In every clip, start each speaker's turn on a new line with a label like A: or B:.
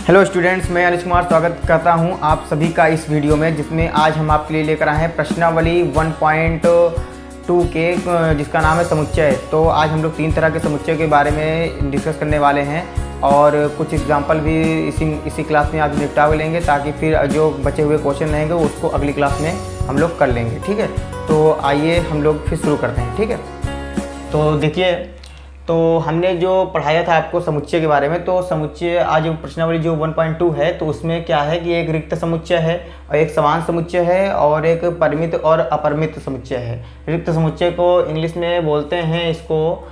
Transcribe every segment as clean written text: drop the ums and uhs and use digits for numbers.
A: Hello students, मैं अनिश कुमार स्वागत करता हूं आप सभी का इस वीडियो में, जिसमें आज हम आपके लिए लेकर आए हैं प्रश्नावली 1.2 के जिसका नाम है समुच्चय। तो आज हम लोग 3 तरह के समुच्चय के बारे में डिस्कस करने वाले हैं और कुछ एग्जांपल भी इसी क्लास में आज निपटा भी लेंगे, ताकि फिर जो बचे हुए क्वेश्चन रहेंगे उसको अगली क्लास में हम लोग कर लेंगे। ठीक है, तो आइए हम लोग फिर शुरू करते हैं। ठीक है, तो देखिए, तो हमने जो पढ़ाया था आपको समुच्चय के बारे में, तो समुच्चय आज प्रश्नावली जो 1.2 है, तो उसमें क्या है कि एक रिक्त समुच्चय है और एक समान समुच्चय है और एक परिमित और अपरिमित समुच्चय है। रिक्त समुच्चय को इंग्लिश में बोलते हैं इसको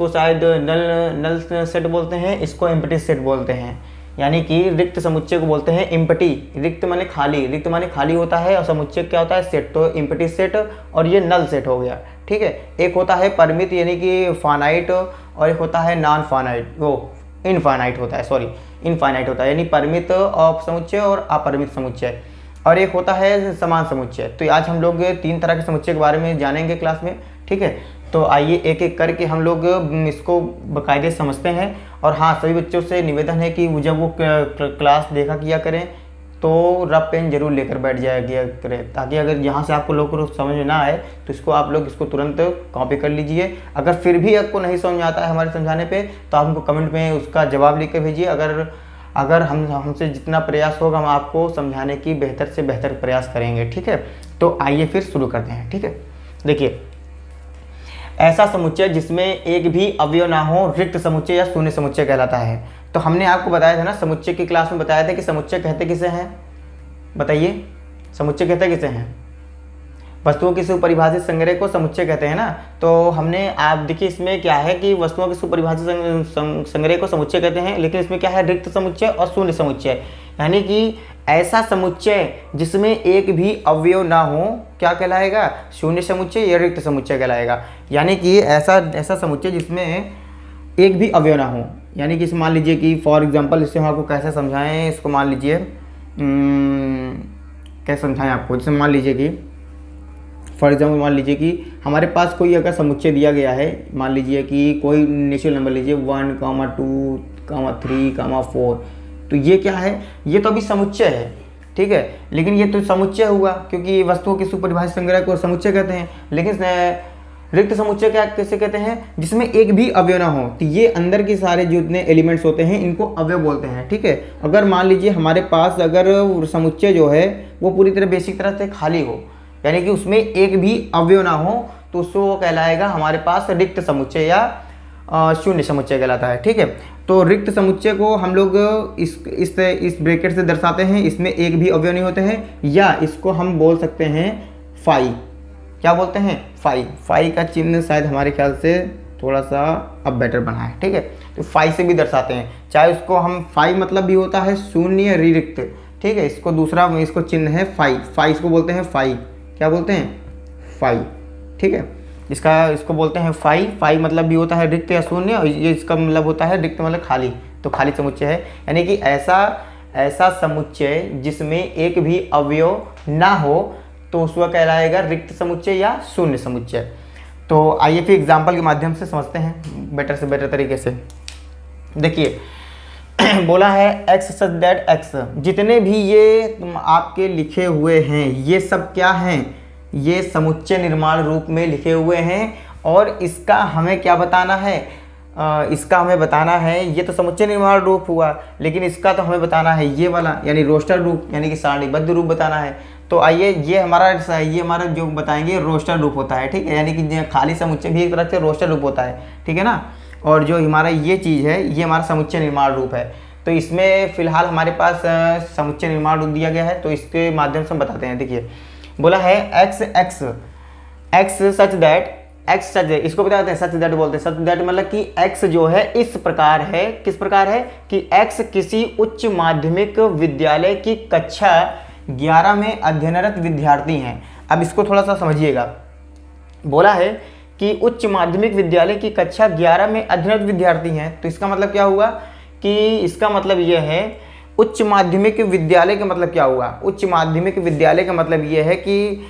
A: शायद नल सेट बोलते हैं, इसको एम्प्टी सेट बोलते हैं। यानी कि रिक्त समुच्चय को बोलते हैं एम्प्टी। रिक्त माने खाली, रिक्त माने खाली होता है, और समुच्चय क्या होता है? सेट। तो एम्प्टी सेट और ये नल सेट हो गया। ठीक है, एक होता है परिमित यानी कि फाइनाइट, और एक होता है नॉन फाइनाइट, वो इनफाइनाइट होता है, सॉरी इनफाइनाइट होता है, यानी परिमित समुच्चय और अपरिमित समुच्चय, और एक होता है समान समुच्चय। तो आज हम लोग 3 तरह के समुच्चय के बारे में जानेंगे क्लास में। ठीक है, तो आइए एक एक करके हम लोग इसको बाकायदे समझते हैं। और हाँ, सभी बच्चों से निवेदन है कि जब वो क्लास देखा किया करें तो रफ पेन जरूर लेकर बैठ जाया करें, ताकि अगर यहाँ से आपको लोग को समझ में ना आए तो इसको आप लोग इसको तुरंत कॉपी कर लीजिए। अगर फिर भी आपको नहीं समझ में आता है हमारे समझाने पे, तो आप हमको कमेंट में उसका जवाब लिख कर भेजिए। अगर हमसे जितना प्रयास होगा हम आपको समझाने की बेहतर से बेहतर प्रयास करेंगे। ठीक है, तो आइए फिर शुरू करते हैं। ठीक है, देखिए, ऐसा समुच्चय जिसमें एक भी अवयव ना हो रिक्त समुच्चय या शून्य समुच्चय कहलाता है। तो हमने आपको बताया था ना, समुच्चय की क्लास में बताया था कि समुच्चय कहते किसे हैं? बताइए, समुच्चय कहते किसे हैं? वस्तुओं के सुपरिभाषित संग्रह को समुच्चय कहते हैं ना। तो हमने आप देखिए, इसमें क्या है कि वस्तुओं के सुपरिभाषित संग्रह को समुच्चय कहते हैं, लेकिन इसमें क्या है? रिक्त समुच्चय और शून्य समुच्चय। यानी कि ऐसा समुच्चय जिसमें एक भी अवयव ना हो क्या कहलाएगा? शून्य समुच्चय या रिक्त समुच्चय कहलाएगा। यानी कि ऐसा समुच्चय जिसमें एक भी अवयव ना हो। यानी कि मान लीजिए कि फॉर एग्जांपल, इससे हम आपको कैसे समझाएं इसको, मान लीजिए कैसे समझाएं आपको। जैसे मान लीजिए कि फॉर एग्जांपल मान लीजिए कि हमारे पास कोई अगर समुच्चय दिया गया है, मान लीजिए कि कोई नेचुरल नंबर लीजिए 1, 2, 3, 4। तो ये क्या है? ये तो अभी समुच्चय है। ठीक है, लेकिन ये तो समुच्चय हुआ क्योंकि वस्तुओं के सुपरिभाषित संग्रह को समुच्चय कहते हैं। लेकिन रिक्त समुच्चय क्या कैसे कहते हैं? जिसमें एक भी अवयव ना हो। तो ये अंदर के सारे जो इतने एलिमेंट्स होते हैं इनको अवयव बोलते हैं। ठीक है, अगर मान लीजिए हमारे पास अगर समुच्चय जो है वो पूरी तरह बेसिक तरह से खाली हो, यानी कि उसमें एक भी अवयव ना हो, तो उसको वो कहलाएगा हमारे पास रिक्त समुच्चय या शून्य समुच्चय कहलाता है। ठीक है, तो रिक्त समुच्चय को हम लोग इस ब्रैकेट से दर्शाते हैं, इसमें एक भी अवयव नहीं होते हैं, या इसको हम बोल सकते हैं फाई। क्या बोलते हैं? फाई का चिन्ह शायद हमारे ख्याल से थोड़ा सा अब बेटर बना है। ठीक है, तो फाई से भी दर्शाते हैं, चाहे उसको हम फाई मतलब भी होता है शून्य रिक्त। ठीक है, इसको चिन्ह है फाई, इसको बोलते हैं फाई। क्या बोलते हैं? फाई। ठीक है, इसको बोलते हैं फाई मतलब भी होता है रिक्त या शून्य, और ये इसका मतलब होता है रिक्त मतलब खाली। तो खाली समुच्चय है, यानी कि ऐसा समुच्चय जिसमें एक भी अवयव ना हो तो उसका कहलाएगा रिक्त समुच्चय या शून्य समुच्चय। तो आइए फिर एग्जाम्पल के माध्यम से समझते हैं बेटर से बेटर तरीके से। देखिए, बोला है एक्स सच दैट एक्स, जितने भी ये आपके लिखे हुए हैं ये सब क्या हैं? ये समुच्चय निर्माण रूप में लिखे हुए हैं, और इसका हमें क्या बताना है? इसका हमें बताना है, ये तो समुच्चय निर्माण रूप हुआ, लेकिन इसका तो हमें बताना है ये वाला, यानी रोस्टर रूप, यानी कि सारणीबद्ध रूप बताना है। तो आइए, ये हमारा जो बताएंगे रोस्टर रूप होता है। ठीक है, यानी कि खाली समुच्चय भी एक तरह से रोस्टर रूप होता है। ठीक है ना, और जो हमारा ये चीज़ है ये हमारा समुच्चय निर्माण रूप है। तो इसमें फिलहाल हमारे पास समुच्चय निर्माण रूप दिया गया है, तो इसके माध्यम से हम बताते हैं। देखिए, बोला है एक्स सच दैट, इसको बताते हैं सच दैट बोलते हैं। सच दैट मतलब कि एक्स जो है इस प्रकार है। किस प्रकार है? कि एक्स किसी उच्च माध्यमिक विद्यालय की कक्षा 11 में अध्ययनरत विद्यार्थी हैं। अब इसको थोड़ा सा समझिएगा। बोला है कि उच्च माध्यमिक विद्यालय की कक्षा 11 में अध्ययनरत विद्यार्थी हैं, तो इसका मतलब क्या हुआ? कि इसका मतलब यह है, उच्च माध्यमिक विद्यालय का मतलब क्या हुआ? उच्च माध्यमिक विद्यालय का मतलब यह है कि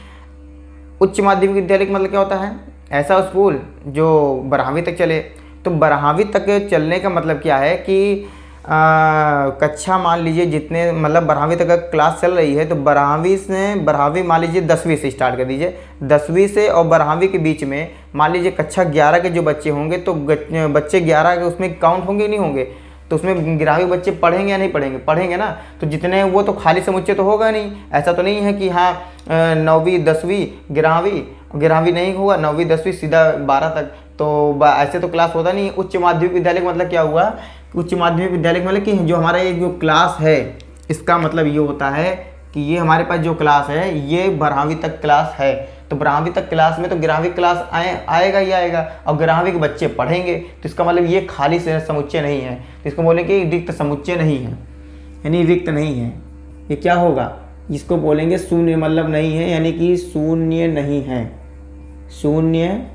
A: उच्च माध्यमिक विद्यालय का मतलब क्या होता है? ऐसा स्कूल जो 12वीं तक चले। तो 12वीं तक चलने का मतलब क्या है कि कक्षा मान लीजिए जितने मतलब 12वीं तक अगर क्लास चल रही है तो 12वीं मान लीजिए 10वीं से स्टार्ट कर दीजिए। 10वीं से और 12वीं के बीच में मान लीजिए कक्षा 11 के जो बच्चे होंगे तो बच्चे 11 के उसमें काउंट होंगे नहीं होंगे, तो उसमें 11वीं बच्चे पढ़ेंगे या नहीं पढ़ेंगे, पढ़ेंगे ना। तो जितने वो तो खाली समुच्चय तो होगा नहीं। ऐसा तो नहीं है कि हाँ 9वीं 10वीं 11वीं नहीं होगा, 9वीं 10वीं सीधा 12 तक, तो ऐसे तो क्लास होता नहीं। उच्च माध्यमिक विद्यालय का मतलब क्या हुआ, उच्च माध्यमिक विद्यालय का मतलब कि जो हमारा ये जो क्लास है इसका मतलब ये होता है कि ये हमारे पास जो क्लास है ये 12वीं तक क्लास है। तो 12वीं तक क्लास में तो 11वीं क्लास आएगा ही आएगा और 11वीं के बच्चे पढ़ेंगे, तो इसका मतलब ये खाली समुच्चय नहीं है। तो इसको बोलेंगे रिक्त समुच्चय नहीं है, यानी रिक्त नहीं है। ये क्या होगा, इसको बोलेंगे शून्य, मतलब नहीं है, यानी कि शून्य नहीं है, शून्य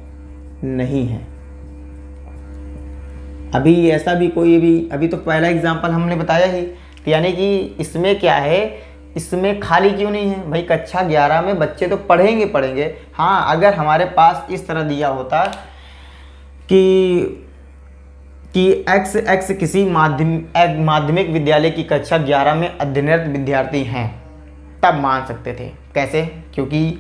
A: नहीं है। अभी ऐसा भी कोई भी अभी तो पहला एग्जाम्पल हमने बताया ही, तो यानी कि इसमें क्या है, इसमें खाली क्यों नहीं है भाई, कक्षा 11 में बच्चे तो पढ़ेंगे। हाँ अगर हमारे पास इस तरह दिया होता कि x किसी माध्यमिक विद्यालय की कक्षा 11 में अध्ययनरत विद्यार्थी हैं, तब मान सकते थे। कैसे, क्योंकि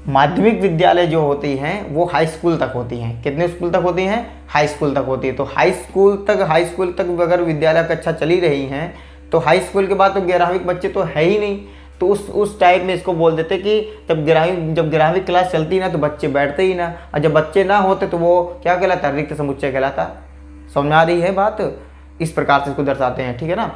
A: माध्यमिक विद्यालय जो होती हैं वो हाई स्कूल तक होती हैं। कितने स्कूल तक होती हैं, हाई स्कूल तक होती है। तो हाई स्कूल तक अगर विद्यालय कक्षा चली रही हैं तो हाई स्कूल के बाद तो 11वीं के बच्चे तो है ही नहीं। तो उस टाइप में इसको बोल देते कि जब 11वीं क्लास चलती ना तो बच्चे बैठते ही ना, और जब बच्चे ना होते तो वो क्या कहलाता, रिक्त समुच्चय कहलाता। समझ आ रही है बात, इस प्रकार से इसको दर्शाते हैं, ठीक है ना।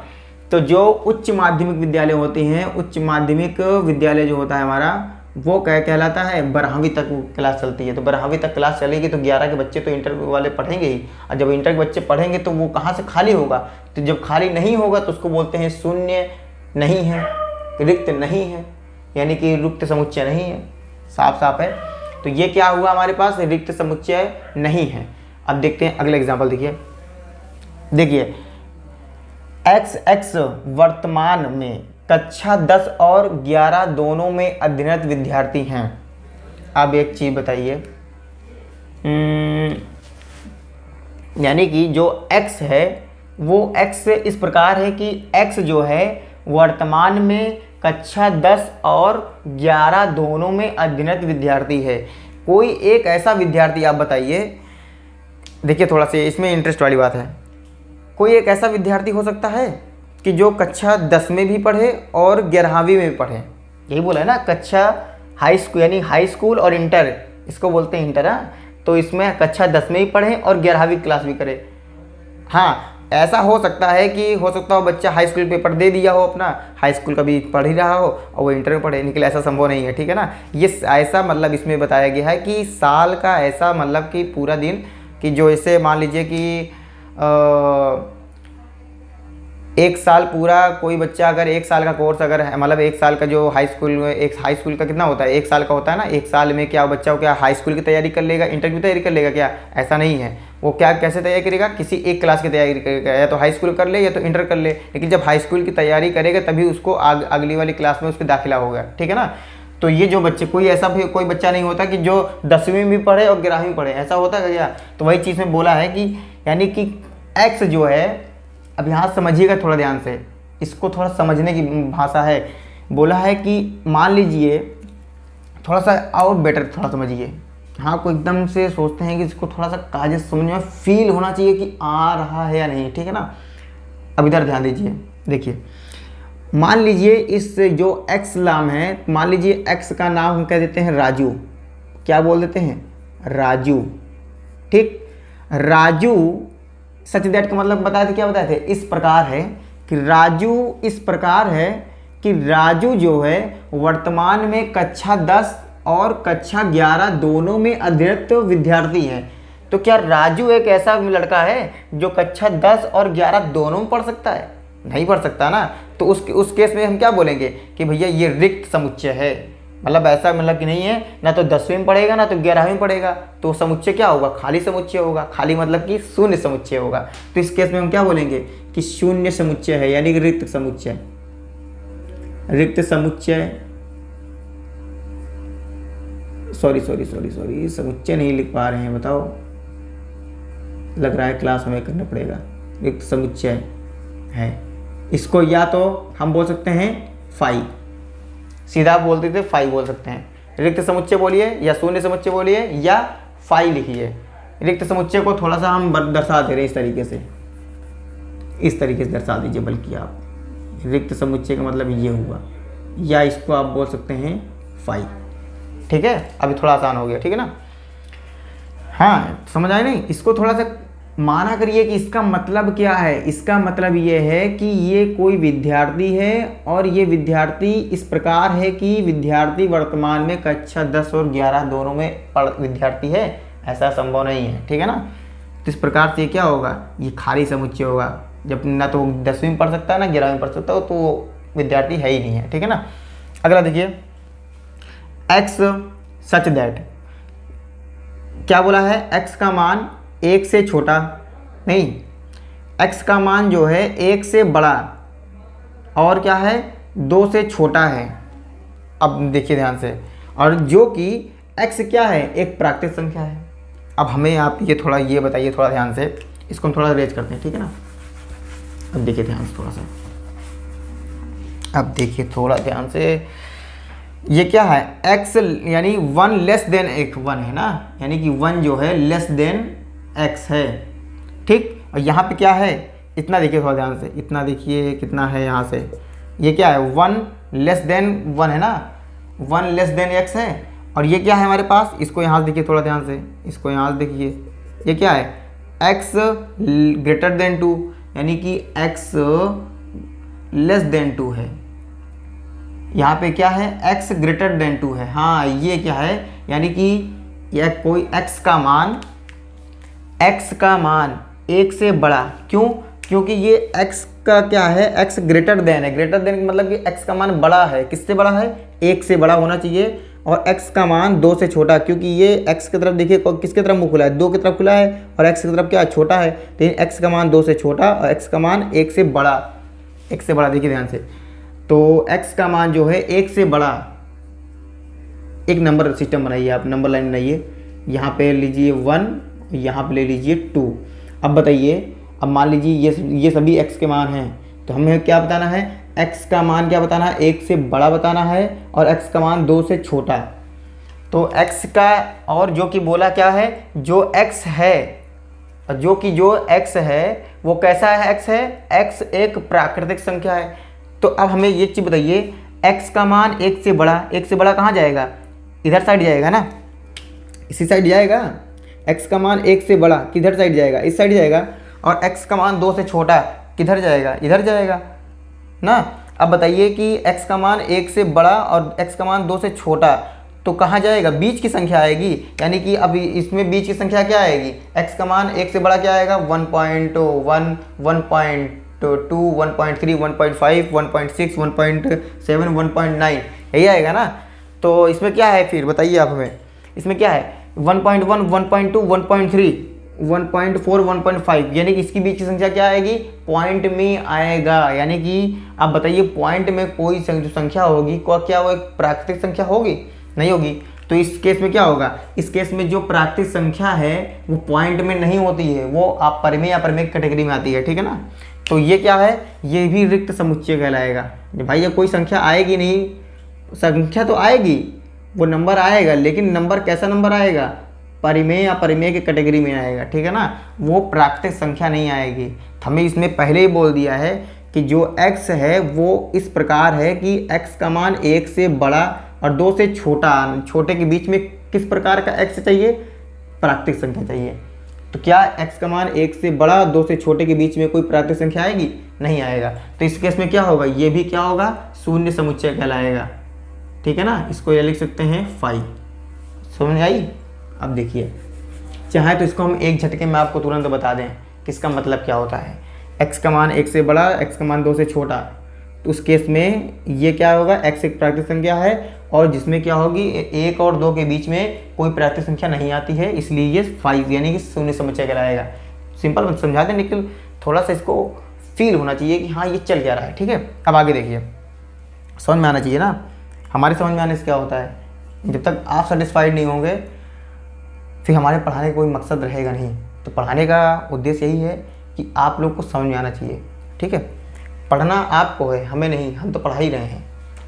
A: तो जो उच्च माध्यमिक विद्यालय होते हैं, उच्च माध्यमिक विद्यालय जो होता है हमारा वो क्या कहलाता है, 12वीं तक क्लास चलती है। तो 12वीं तक क्लास चलेगी तो 11 के बच्चे तो इंटर वाले पढ़ेंगे ही, और जब इंटर के बच्चे पढ़ेंगे तो वो कहाँ से खाली होगा, तो जब खाली नहीं होगा तो उसको बोलते हैं शून्य नहीं है, रिक्त नहीं है, यानी कि रिक्त समुच्चय नहीं है। साफ साफ है। तो ये क्या हुआ हमारे पास, रिक्त समुच्चय नहीं है। अब देखते हैं अगला एग्जाम्पल। देखिए x वर्तमान में कक्षा 10 और 11 दोनों में अध्ययनरत विद्यार्थी हैं। अब एक चीज़ बताइए, यानी कि जो x है वो x इस प्रकार है कि x जो है वर्तमान में कक्षा 10 और 11 दोनों में अध्ययनरत विद्यार्थी है। कोई एक ऐसा विद्यार्थी आप बताइए, देखिए थोड़ा सा इसमें इंटरेस्ट वाली बात है। कोई एक ऐसा विद्यार्थी हो सकता है कि जो कक्षा 10 में भी पढ़े और 11वीं में भी पढ़े। यही बोला है ना, कक्षा हाई स्कूल यानी हाई स्कूल और इंटर, इसको बोलते हैं इंटर। तो इसमें कक्षा 10 में भी पढ़े और 11वीं क्लास भी करे। हाँ ऐसा हो सकता है कि हो सकता हो बच्चा हाई स्कूल पेपर दे दिया हो, अपना हाई स्कूल का भी पढ़ ही रहा हो और वो इंटर में पढ़े, निकले, ऐसा संभव नहीं है, ठीक है ना। ये ऐसा मतलब इसमें बताया गया है कि साल का ऐसा मतलब कि पूरा दिन कि जो ऐसे मान लीजिए कि एक साल पूरा कोई बच्चा अगर एक साल का कोर्स अगर है, मतलब एक साल का जो हाई स्कूल में, एक हाई स्कूल का कितना होता है, एक साल का होता है ना। एक साल में क्या बच्चा क्या हाई स्कूल की तैयारी कर लेगा, इंटर की तैयारी कर लेगा क्या, ऐसा नहीं है। वो क्या कैसे तैयारी करेगा, किसी एक क्लास की तैयारी करेगा, या तो हाई स्कूल कर ले या तो इंटर कर ले। लेकिन जब हाई स्कूल की तैयारी करेगा तभी उसको अगली वाली क्लास में उसका दाखिला होगा, ठीक है ना। तो ये जो बच्चे, कोई ऐसा भी कोई बच्चा नहीं होता कि जो 10वीं में भी पढ़े और 11वीं में पढ़े, ऐसा होता है क्या। तो वही चीज़ में बोला है कि यानी कि x जो है, अब यहाँ समझिएगा थोड़ा ध्यान से, इसको थोड़ा समझने की भाषा है। बोला है कि मान लीजिए थोड़ा सा और बेटर थोड़ा समझिए। हाँ को एकदम से सोचते हैं कि इसको थोड़ा सा काज समझ में फील होना चाहिए कि आ रहा है या नहीं, ठीक है ना। अब इधर ध्यान दीजिए, देखिए मान लीजिए इस जो x नाम है, मान लीजिए x का नाम हम कह देते हैं राजू। क्या बोल देते हैं, राजू, ठीक। राजू सच दैट का मतलब बताए थे, क्या बताए थे, इस प्रकार है कि राजू इस प्रकार है कि राजू जो है वर्तमान में कक्षा 10 और कक्षा 11 दोनों में अध्ययनरत विद्यार्थी है। तो क्या राजू एक ऐसा लड़का है जो कक्षा 10 और 11 दोनों में पढ़ सकता है, नहीं पढ़ सकता ना। तो उस केस में हम क्या बोलेंगे कि भैया ये रिक्त समुच्चय है। मतलब ऐसा मतलब कि नहीं है, ना तो 10वीं में पढ़ेगा ना तो 11वीं में पढ़ेगा, तो समुच्चय क्या होगा, खाली समुच्चय होगा। खाली मतलब कि शून्य समुच्चय होगा। तो इस केस में हम क्या बोलेंगे कि शून्य समुच्चय है, यानी कि रिक्त समुच्चय। रिक्त समुच्चय, सॉरी समुच्चय नहीं लिख पा रहे हैं, बताओ, लग रहा है क्लास हमें करना पड़ेगा। रिक्त समुच्चय है। इसको या तो हम बोल सकते हैं फाई, सीधा आप बोलते थे फाई बोल सकते हैं। रिक्त समुच्चय बोलिए या शून्य समुच्चय बोलिए या फाई लिखिए। रिक्त समुच्चय को थोड़ा सा हम दर्शा दे रहे हैं इस तरीके से दर्शा दीजिए। बल्कि आप रिक्त समुच्चय का मतलब ये हुआ, या इसको आप बोल सकते हैं फाई। ठीक है, अभी थोड़ा आसान हो गया, ठीक है ना। हाँ समझ आए नहीं। इसको थोड़ा सा माना करिए कि इसका मतलब क्या है। इसका मतलब ये है कि ये कोई विद्यार्थी है और ये विद्यार्थी इस प्रकार है कि विद्यार्थी वर्तमान में कक्षा 10 और 11 दोनों में विद्यार्थी है, ऐसा संभव नहीं है, ठीक है ना। तो इस प्रकार से क्या होगा, ये खाली समुच्चय होगा। जब ना तो 10वीं में पढ़ सकता है ना 11वीं में पढ़ सकता हो, तो विद्यार्थी है ही नहीं है, ठीक है ना। अगला देखिए, एक्स सच दैट, क्या बोला है, एक्स का मान 1 से छोटा नहीं, एक्स का मान जो है 1 से बड़ा और क्या है 2 से छोटा है। अब देखिए ध्यान से, और जो कि एक्स क्या है, एक प्राकृतिक संख्या है। अब हमें आप ये थोड़ा ये बताइए थोड़ा ध्यान से, इसको हम थोड़ा रेज करते हैं, ठीक है ना। अब देखिए ध्यान से थोड़ा सा, अब देखिए थोड़ा ध्यान से, ये क्या है, x यानी 1 लेस देन एक 1 है ना, यानी कि 1 जो है लेस देन x है, ठीक। और यहाँ पे क्या है, इतना देखिए थोड़ा ध्यान से, इतना देखिए कितना है यहाँ से, ये क्या है 1 लेस देन 1 है ना, 1 लेस देन x है। और ये क्या है हमारे पास, इसको यहाँ से देखिए थोड़ा ध्यान से, इसको यहाँ से देखिए, ये क्या है x ग्रेटर देन 2, यानी कि x लेस देन 2 है। यहाँ पे क्या है, x ग्रेटर देन 2 है। हाँ ये क्या है, यानी कि यह कोई x का मान 1 से बड़ा, क्यों, क्योंकि ये x का क्या है, x ग्रेटर देन है। ग्रेटर देन का मतलब कि x का मान बड़ा है, किससे बड़ा है, 1 से बड़ा होना चाहिए। और x का मान 2 से छोटा, क्योंकि ये x की तरफ देखिए किसके तरफ मुँह खुला है, 2 की तरफ खुला है, और x की तरफ क्या है, छोटा है। तो x का मान 2 से छोटा और x का मान 1 से बड़ा, 1 से बड़ा देखिए ध्यान से। तो x का मान जो है 1 से बड़ा, एक नंबर सिस्टम बनाइए आप, नंबर लाइन बनाइए। यहाँ पे लीजिए 1, यहाँ पे ले लीजिए 2। अब बताइए, अब मान लीजिए ये सभी x के मान हैं, तो हमें क्या बताना है, x का मान क्या बताना है, 1 से बड़ा बताना है, और x का मान 2 से छोटा। तो x का, और जो कि बोला क्या है, जो x है, जो x है वो कैसा है, x है, x एक प्राकृतिक संख्या है। तो अब हमें ये चीज़ बताइए, x का मान 1 से बड़ा, 1 से बड़ा कहाँ जाएगा, इधर साइड जाएगा ना, इसी साइड जाएगा। x का मान 1 से बड़ा किधर साइड जाएगा, इस साइड जाएगा। और x का मान 2 से छोटा किधर जाएगा, इधर जाएगा ना। अब बताइए कि x का मान 1 से बड़ा और x का मान 2 से छोटा, तो कहाँ जाएगा, बीच की संख्या आएगी। यानी कि अभी इसमें बीच की संख्या क्या आएगी, x का मान 1 से बड़ा क्या आएगा, 1.1, 1.2, 1.3, 1.5, 1.6, 1.7, 1.9, यही आएगा ना। तो इसमें क्या है फिर बताइए आप हमें, इसमें क्या है 1.1, 1.2, 1.3, 1.4, 1.5, यानी कि इसकी बीच की संख्या क्या आएगी, पॉइंट में आएगा। यानी कि आप बताइए पॉइंट में कोई जो संख्या होगी क्या वो एक प्राकृतिक संख्या होगी, नहीं होगी। तो इस केस में क्या होगा, इस केस में जो प्राकृतिक संख्या है वो पॉइंट में नहीं होती है, वो आप परिमेय या अपरिमेय कैटेगरी में आती है, ठीक है ना। तो ये क्या है, ये भी रिक्त समुच्चय कहलाएगा। भाई ये कोई संख्या आएगी नहीं, संख्या तो आएगी, वो नंबर आएगा, लेकिन नंबर कैसा नंबर आएगा, परिमेय या परिमेय की कैटेगरी में आएगा, ठीक है ना। वो प्राकृतिक संख्या नहीं आएगी। हमें इसमें पहले ही बोल दिया है कि जो x है वो इस प्रकार है कि x का मान 1 से बड़ा और 2 से छोटा, छोटे के बीच में किस प्रकार का x चाहिए, प्राकृतिक संख्या चाहिए। तो क्या x का मान 1 से बड़ा 2 से छोटे के बीच में कोई प्राकृतिक संख्या आएगी, नहीं आएगा। तो इस केस में क्या होगा, ये भी क्या होगा, शून्य समुच्चय कहलाएगा, ठीक है ना। इसको ये लिख सकते हैं फाई। समझ आई। अब देखिए, चाहे तो इसको हम एक झटके में आपको तुरंत बता दें कि इसका मतलब क्या होता है। x का मान 1 से बड़ा, x का मान 2 से छोटा, तो उस केस में ये क्या होगा, x एक प्राकृतिक संख्या है और जिसमें क्या होगी 1 और 2 के बीच में कोई प्राकृतिक संख्या नहीं आती है, इसलिए ये 5 यानी कि शून्य समुच्चय कहलाएगा। सिंपल समझा दें, लेकिन थोड़ा सा इसको फील होना चाहिए कि हाँ ये चल क्या रहा है, ठीक है। अब आगे देखिए, समझ में आना चाहिए ना। हमारे समझ में आने से क्या होता है, जब तक आप सेटिस्फाइड नहीं होंगे फिर हमारे पढ़ाने का कोई मकसद रहेगा नहीं। तो पढ़ाने का उद्देश्य यही है कि आप लोग को समझ में आना चाहिए, ठीक है। पढ़ना आपको है, हमें नहीं, हम तो पढ़ा ही रहे हैं,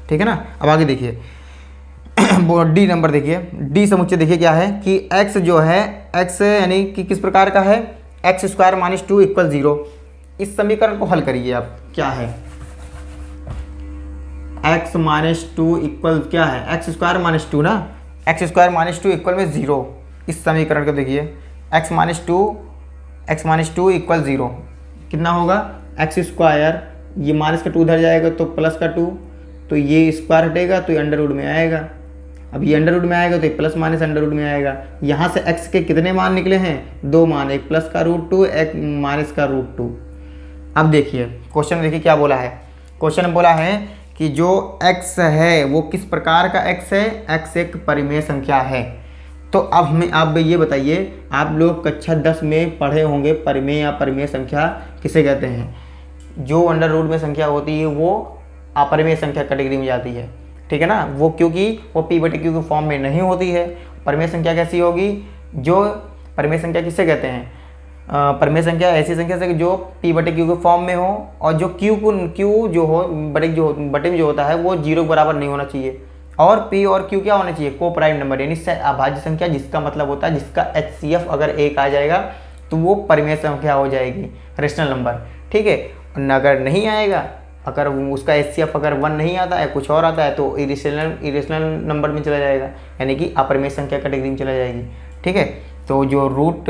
A: ठीक है ना। अब आगे देखिए डी नंबर देखिए, डी समुच्चय देखिए क्या है कि x जो है, x यानी कि किस प्रकार का है, एक्स स्क्वायर माइनस 2 इक्वल 0। इस समीकरण को हल करिए आप, क्या है x माइनस 2 इक्वल क्या है, एक्स स्क्वायर माइनस 2 ना, एक्स स्क्वायर माइनस 2 इक्वल में 0। इस समीकरण को देखिए x माइनस 2 इक्वल 0 कितना होगा, एक्स स्क्वायर, ये माइनस का 2 उधर जाएगा तो प्लस का 2, तो ये स्क्वायर हटेगा तो ये अंडर रूट में आएगा। अब ये अंडर रूट में आएगा तो ये प्लस माइनस अंडर रूट में आएगा। यहाँ से x के कितने मान निकले हैं, 2 मान, एक प्लस का रूट 2, एक माइनस का रूट 2। अब देखिए क्वेश्चन में देखिए क्या बोला है, क्वेश्चन में बोला है कि जो x है वो किस प्रकार का x है, x एक परिमेय संख्या है। तो अब हमें आप ये बताइए, आप लोग कक्षा 10 में पढ़े होंगे परिमेय या परिमेय संख्या किसे कहते हैं। जो अंडर रूट में संख्या होती है वो अपरिमेय संख्या कैटेगरी में जाती है, ठीक है ना, वो क्योंकि वो p/q के फॉर्म में नहीं होती है। परिमेय संख्या कैसी होगी, जो परिमेय संख्या किसे कहते हैं, परिमेय संख्या ऐसी संख्या से जो p/q के फॉर्म में हो और जो q जो हो बटे में जो होता है वो 0 के बराबर नहीं होना चाहिए, और p और q क्या होना चाहिए, को प्राइम नंबर यानी अभाज्य संख्या, जिसका मतलब होता है जिसका HCF अगर 1 आ जाएगा तो वो परिमेय संख्या हो जाएगी, रेशनल नंबर, ठीक है। अगर नहीं आएगा, अगर उसका HCF अगर 1 नहीं आता है, कुछ और आता है, तो इरेशनल नंबर में चला जाएगा, यानी कि अपरिमेय संख्या कैटेगरी में चला जाएगी, ठीक है। तो जो रूट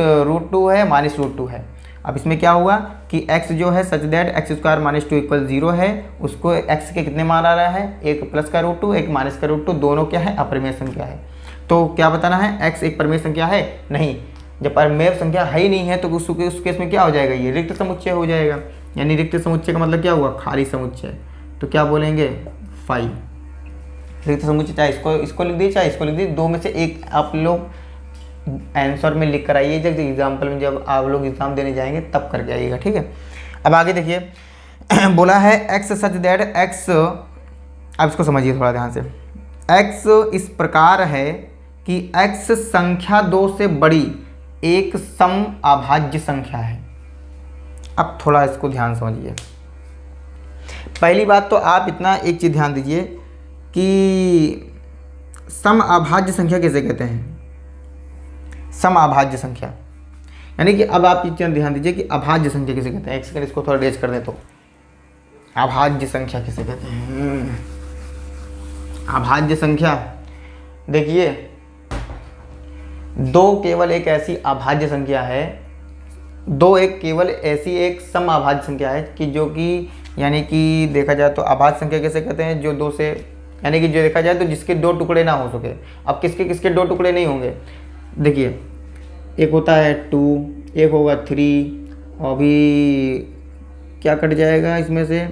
A: 2 है माइनस रूट 2 है। अब इसमें क्या हुआ कि x जो है such that x square minus 2 equal 0 है, उसको x के कितने मान आ रहा है, एक प्लस का रूट 2, एक माइनस का रूट 2, दोनों क्या है, अपरिमेय संख्या है। तो क्या बताना है, x एक परिमेय संख्या है नहीं, जब परिमेय संख्या है ही नहीं है तो उस केस में क्या हो जाएगा, ये रिक्त समुच्चय हो जाएगा। यानी रिक्त समुच्चय का मतलब क्या हुआ, खाली समुच्चय। तो क्या बोलेंगे, 5 रिक्त समुच्चय, चाहे इसको लिख दीजिए चाहे इसको लिख दीजिए, दो में से एक आप लोग आंसर में लिख कर आइए, जब एग्जाम्पल में जब आप लोग एग्जाम देने जाएंगे तब करके आइएगा, ठीक है। अब आगे देखिए बोला है x सच दैट x, अब इसको समझिए थोड़ा ध्यान से, x इस प्रकार है कि x संख्या 2 से बड़ी एक सम अभाज्य संख्या है। अब थोड़ा इसको ध्यान समझिए। पहली बात तो आप इतना एक चीज़ ध्यान दीजिए कि सम अभाज्य संख्या किसे कहते हैं, सम अभाज्य संख्या, यानी कि अब आप ये ध्यान दीजिए कि अभाज्य संख्या किसे कहते हैं। एक सेकंड इसको थोड़ा रेज कर दें तो अभाज्य संख्या किसे कहते हैं। अभाज्य संख्या देखिए, 2 केवल एक ऐसी अभाज्य संख्या है, 2 एक केवल ऐसी एक सम अभाज्य संख्या है कि जो कि यानी कि देखा जाए तो अभाज्य संख्या किसे कहते हैं, जो 2 से यानी कि जो देखा जाए तो जिसके 2 टुकड़े ना हो सके। अब किसके किसके 2 टुकड़े नहीं होंगे, देखिए एक होता है 2, एक होगा 3, और भी क्या कट जाएगा इसमें से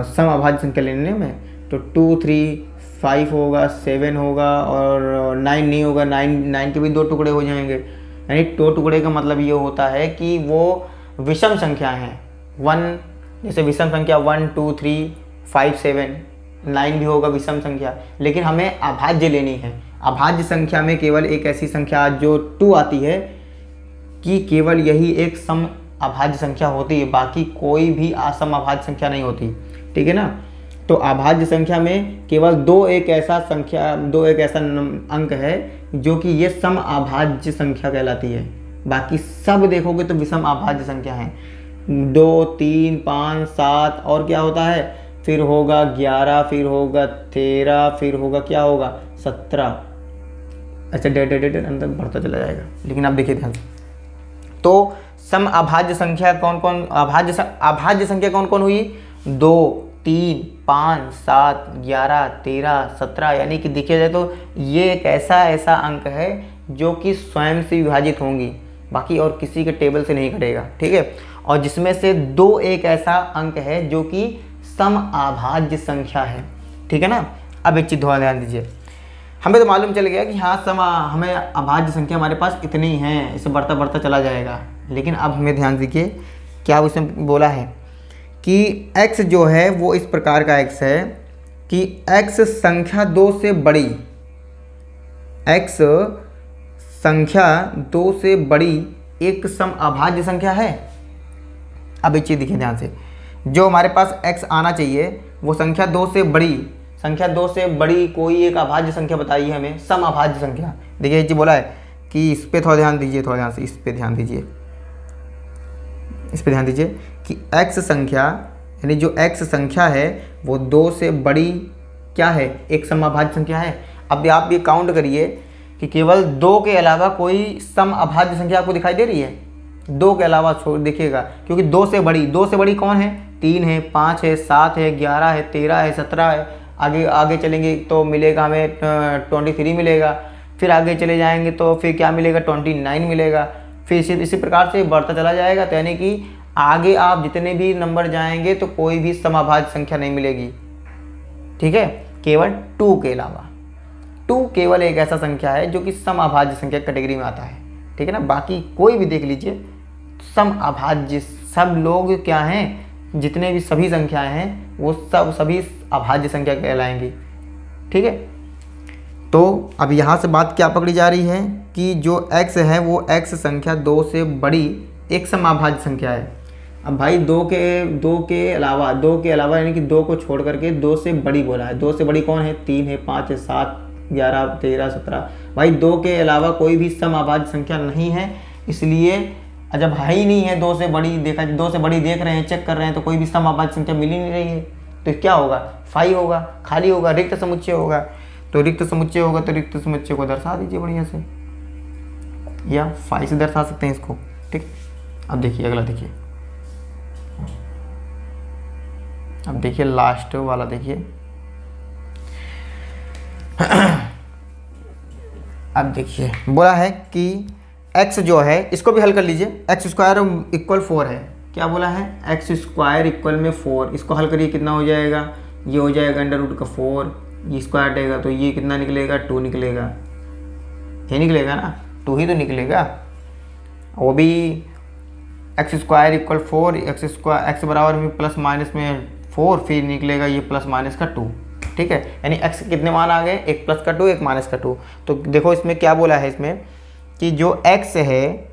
A: सम अभाज्य संख्या लेने में, तो 2, 3, 5 होगा, 7 होगा और 9 नहीं होगा, 9 के भी 2 टुकड़े हो जाएंगे। यानी 2 टुकड़े का मतलब ये होता है कि वो विषम संख्या हैं। 1 जैसे विषम संख्या 1, 2, 3, 5, 7, 9 भी होगा विषम संख्या, लेकिन हमें अभाज्य लेनी है। अभाज्य संख्या में केवल एक ऐसी संख्या जो 2 आती है कि केवल यही एक सम अभाज्य संख्या होती है, बाकी कोई भी असम अभाज्य संख्या नहीं होती, ठीक है ना। तो अभाज्य संख्या में केवल 2 एक ऐसा अंक है जो कि ये सम अभाज्य संख्या कहलाती है, बाकी सब देखोगे तो विषम अभाज्य संख्या है। 2, 3, 5, 7 और क्या होता है, फिर होगा 11, फिर होगा 13, फिर होगा क्या होगा 17, अच्छा डेट अंदर बढ़ता चला जाएगा। लेकिन आप देखिए ध्यान से, तो सम अभाज्य संख्या कौन कौन, अभाज्य संख्या कौन कौन हुई, 2, 3, 5, 7, 11, 13, 17, यानी कि देखिए जाए तो ये एक ऐसा अंक है जो कि स्वयं से विभाजित होंगी, बाकी और किसी के टेबल से नहीं घटेगा, ठीक है। और जिसमें से 2 एक ऐसा अंक है जो कि सम अभाज्य संख्या है, ठीक है ना। अब एक चीज़ थोड़ा ध्यान दीजिए, हमें तो मालूम चल गया कि हाँ हमें अभाज्य संख्या हमारे पास इतनी हैं, इसे बढ़ता चला जाएगा, लेकिन अब हमें ध्यान दीजिए क्या उसमें बोला है कि x जो है वो इस प्रकार का x है कि x संख्या 2 से बड़ी, x संख्या 2 से बड़ी एक सम अभाज्य संख्या है। अब एक चीज़ देखिए ध्यान से, जो हमारे पास x आना चाहिए वो संख्या 2 से बड़ी, संख्या 2 से बड़ी कोई एक अभाज्य संख्या बताइए हमें, सम अभाज्य संख्या। देखिए ये बोला है कि इस पे थोड़ा ध्यान दीजिए, थोड़ा ध्यान से इस पे ध्यान दीजिए, इस पे ध्यान दीजिए कि x संख्या यानी जो x संख्या है वो 2 से बड़ी क्या है, एक सम अभाज्य संख्या है। अब आप ये काउंट करिए कि केवल 2 के अलावा कोई सम अभाज्य संख्या आपको दिखाई दे रही है, 2 के अलावा छोड़ देखिएगा, क्योंकि 2 से बड़ी कौन है, 3 है, 5 है, 7 है, 11 है, 13 है, 17 है। आगे आगे चलेंगे तो मिलेगा हमें 23 मिलेगा, फिर आगे चले जाएंगे तो फिर क्या मिलेगा, 29 मिलेगा, फिर इसी प्रकार से बढ़ता चला जाएगा। तो यानी कि आगे आप जितने भी नंबर जाएंगे तो कोई भी समअभाज्य संख्या नहीं मिलेगी, ठीक है, केवल 2 के अलावा। 2 केवल एक ऐसा संख्या है जो कि समअभाज्य संख्या कैटेगरी में आता है, ठीक है ना। बाकी कोई भी देख लीजिए समअभाज्य, सब लोग क्या हैं, जितने भी सभी संख्याएं हैं वो सभी अभाज्य संख्या कहलाएंगी, ठीक है। तो अब यहाँ से बात क्या पकड़ी जा रही है कि जो x है वो x संख्या 2 से बड़ी एक समअभाज्य संख्या है। अब भाई 2 के अलावा यानी कि 2 को छोड़ करके 2 से बड़ी बोला है। 2 से बड़ी कौन है, 3 है, 5 है, 7, 11, 13, 17। भाई 2 के अलावा कोई भी समअभाज्य संख्या नहीं है, इसलिए जब है ही नहीं है 2 से बड़ी, देखा 2 से बड़ी देख रहे हैं, चेक कर रहे हैं तो कोई भी समअभाज्य संख्या मिल ही नहीं रही है, तो क्या होगा, फाई होगा, खाली होगा, रिक्त समुच्चय होगा। तो रिक्त समुच्चय होगा तो रिक्त समुच्चय को दर्शा दीजिए बढ़िया से, या फाई से दर्शा सकते हैं इसको, ठीक। अब देखिए अगला, देखिए अब देखिए लास्ट वाला देखिए। अब देखिए बोला है कि x जो है इसको भी हल कर लीजिए, x स्क्वायर इक्वल 4 है। क्या बोला है, x स्क्वायर इक्वल में 4, इसको हल करिए कितना हो जाएगा, ये हो जाएगा अंडर रूट का 4, ये स्क्वायर हटेगा तो ये कितना निकलेगा, 2 निकलेगा, ये निकलेगा ना, 2 ही तो निकलेगा। वो भी x स्क्वायर इक्वल 4, x बराबर में प्लस माइनस में 4, फिर निकलेगा ये प्लस माइनस का 2, ठीक है। यानी x कितने मान आ गए, एक प्लस का 2 एक माइनस का 2। तो देखो इसमें क्या बोला है, इसमें कि जो x है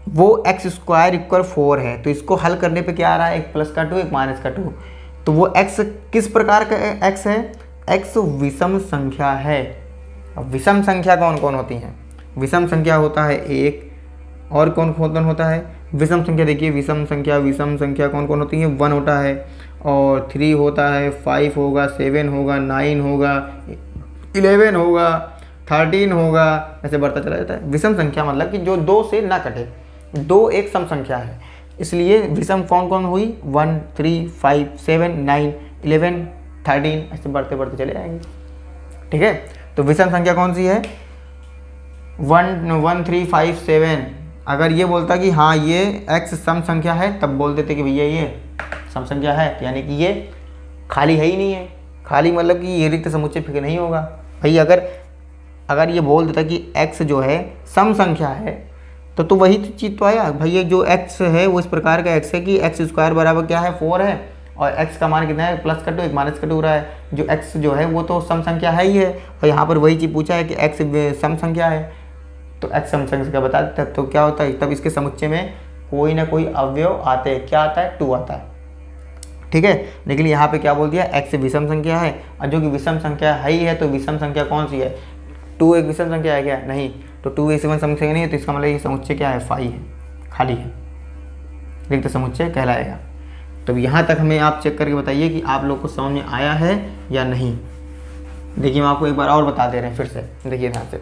A: वो x स्क्वायर इक्वल 4 है, तो इसको हल करने पे क्या आ रहा है, एक प्लस का 2 एक माइनस का 2। तो वो x किस प्रकार का x है, x विषम संख्या है। अब विषम संख्या कौन कौन होती हैं, विषम संख्या होता है 1, और कौन कौन होता है विषम संख्या, देखिए विषम संख्या कौन कौन होती है, 1 होता है, और 3 होता है, 5 होगा, 7 होगा, 9 होगा, 11 होगा, 13 होगा, ऐसे बढ़ता चला जाता है। विषम संख्या मतलब कि जो 2 से ना कटे, 2 एक सम संख्या है, इसलिए विषम कौन कौन हुई, 1, 3, 5, 7, 9, 11, 13, ऐसे बढ़ते बढ़ते चले जाएंगे, ठीक है। तो विषम संख्या कौन सी है, 1, 3, 5, 7। अगर ये बोलता कि हाँ ये x सम संख्या है, तब बोल देते कि भैया ये सम संख्या है, यानी कि ये खाली है ही नहीं है। खाली मतलब कि ये रिक्त समुच्चय फिर नहीं होगा भाई। अगर ये बोल देता कि x जो है सम संख्या है, तो वही चीज़ तो आया भाई। ये जो x है वो इस प्रकार का x है कि x स्क्वायर बराबर क्या है, 4 है, और x का मान कितना है, प्लस का 2 एक माइनस का 2 रहा है। जो x जो है वो तो सम संख्या है ही है, और यहाँ पर वही चीज़ पूछा है कि x सम संख्या है, तो x सम संख्या बता देता है। तो क्या होता है, तब इसके समुच्चय में कोई ना कोई अवयव आते हैं, क्या आता है, 2 आता है, ठीक है। लेकिन यहाँ पे क्या बोल दिया, x विषम संख्या है, और जो कि विषम संख्या है ही है, तो विषम संख्या कौन सी है, 2 एक विषम संख्या है क्या, नहीं, तो 2 एक विषम संख्या नहीं है, तो इसका मतलब ये समुच्चय क्या है, फाई है, खाली है, रिक्त समुच्चय कहलाएगा। तो यहाँ तक हमें आप चेक करके बताइए कि आप लोग को समझ में आया है या नहीं। देखिए हम आपको एक बार और बता दे रहे हैं फिर से, देखिए ध्यान से।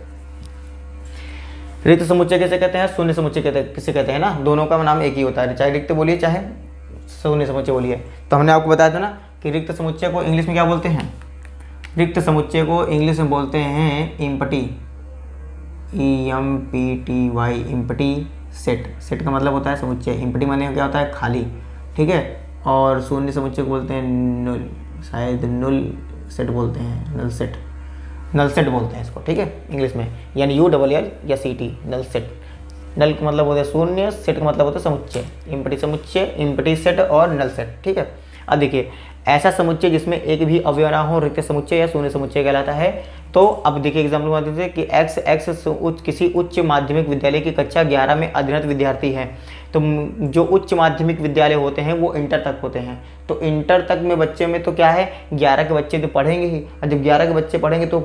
A: रिक्त समुच्चय कैसे कहते हैं, शून्य समुच्चय किसे कहते हैं ना, दोनों का नाम एक ही होता है, चाहे रिक्त बोलिए चाहे शून्य समुच्चय बोलिए। तो हमने आपको बताया था ना कि रिक्त समुच्चय को इंग्लिश में क्या बोलते हैं, रिक्त समुच्चय को इंग्लिश में बोलते हैं empty, EMPTY, empty set. Set का मतलब होता है समुच्चय, इम्पटी माने क्या होता है, खाली, ठीक है। और शून्य समुच्चय को बोलते हैं null, शायद null सेट बोलते हैं, null सेट, नल सेट बोलते हैं इसको, ठीक है, इंग्लिश में, यानी ULL या CT, नल सेट। नल का मतलब होता है शून्य, सेट का मतलब होता है समुच्चय, इम्पटी समुच्चय, इम्पटी सेट और नल सेट, ठीक है। अब देखिए ऐसा समुच्चय जिसमें एक भी अवयव ना हो रिक्त समुच्चय या शून्य समुच्चय कहलाता है। तो अब देखिए एग्जाम्पल मान दीजिए कि एक्स किसी उच्च माध्यमिक विद्यालय की कक्षा 11 में अध्ययनरत विद्यार्थी है। तो जो उच्च माध्यमिक विद्यालय होते हैं वो इंटर तक होते हैं। तो इंटर तक में बच्चे में तो क्या है 11 के बच्चे तो पढ़ेंगे ही, और जब 11 के बच्चे पढ़ेंगे तो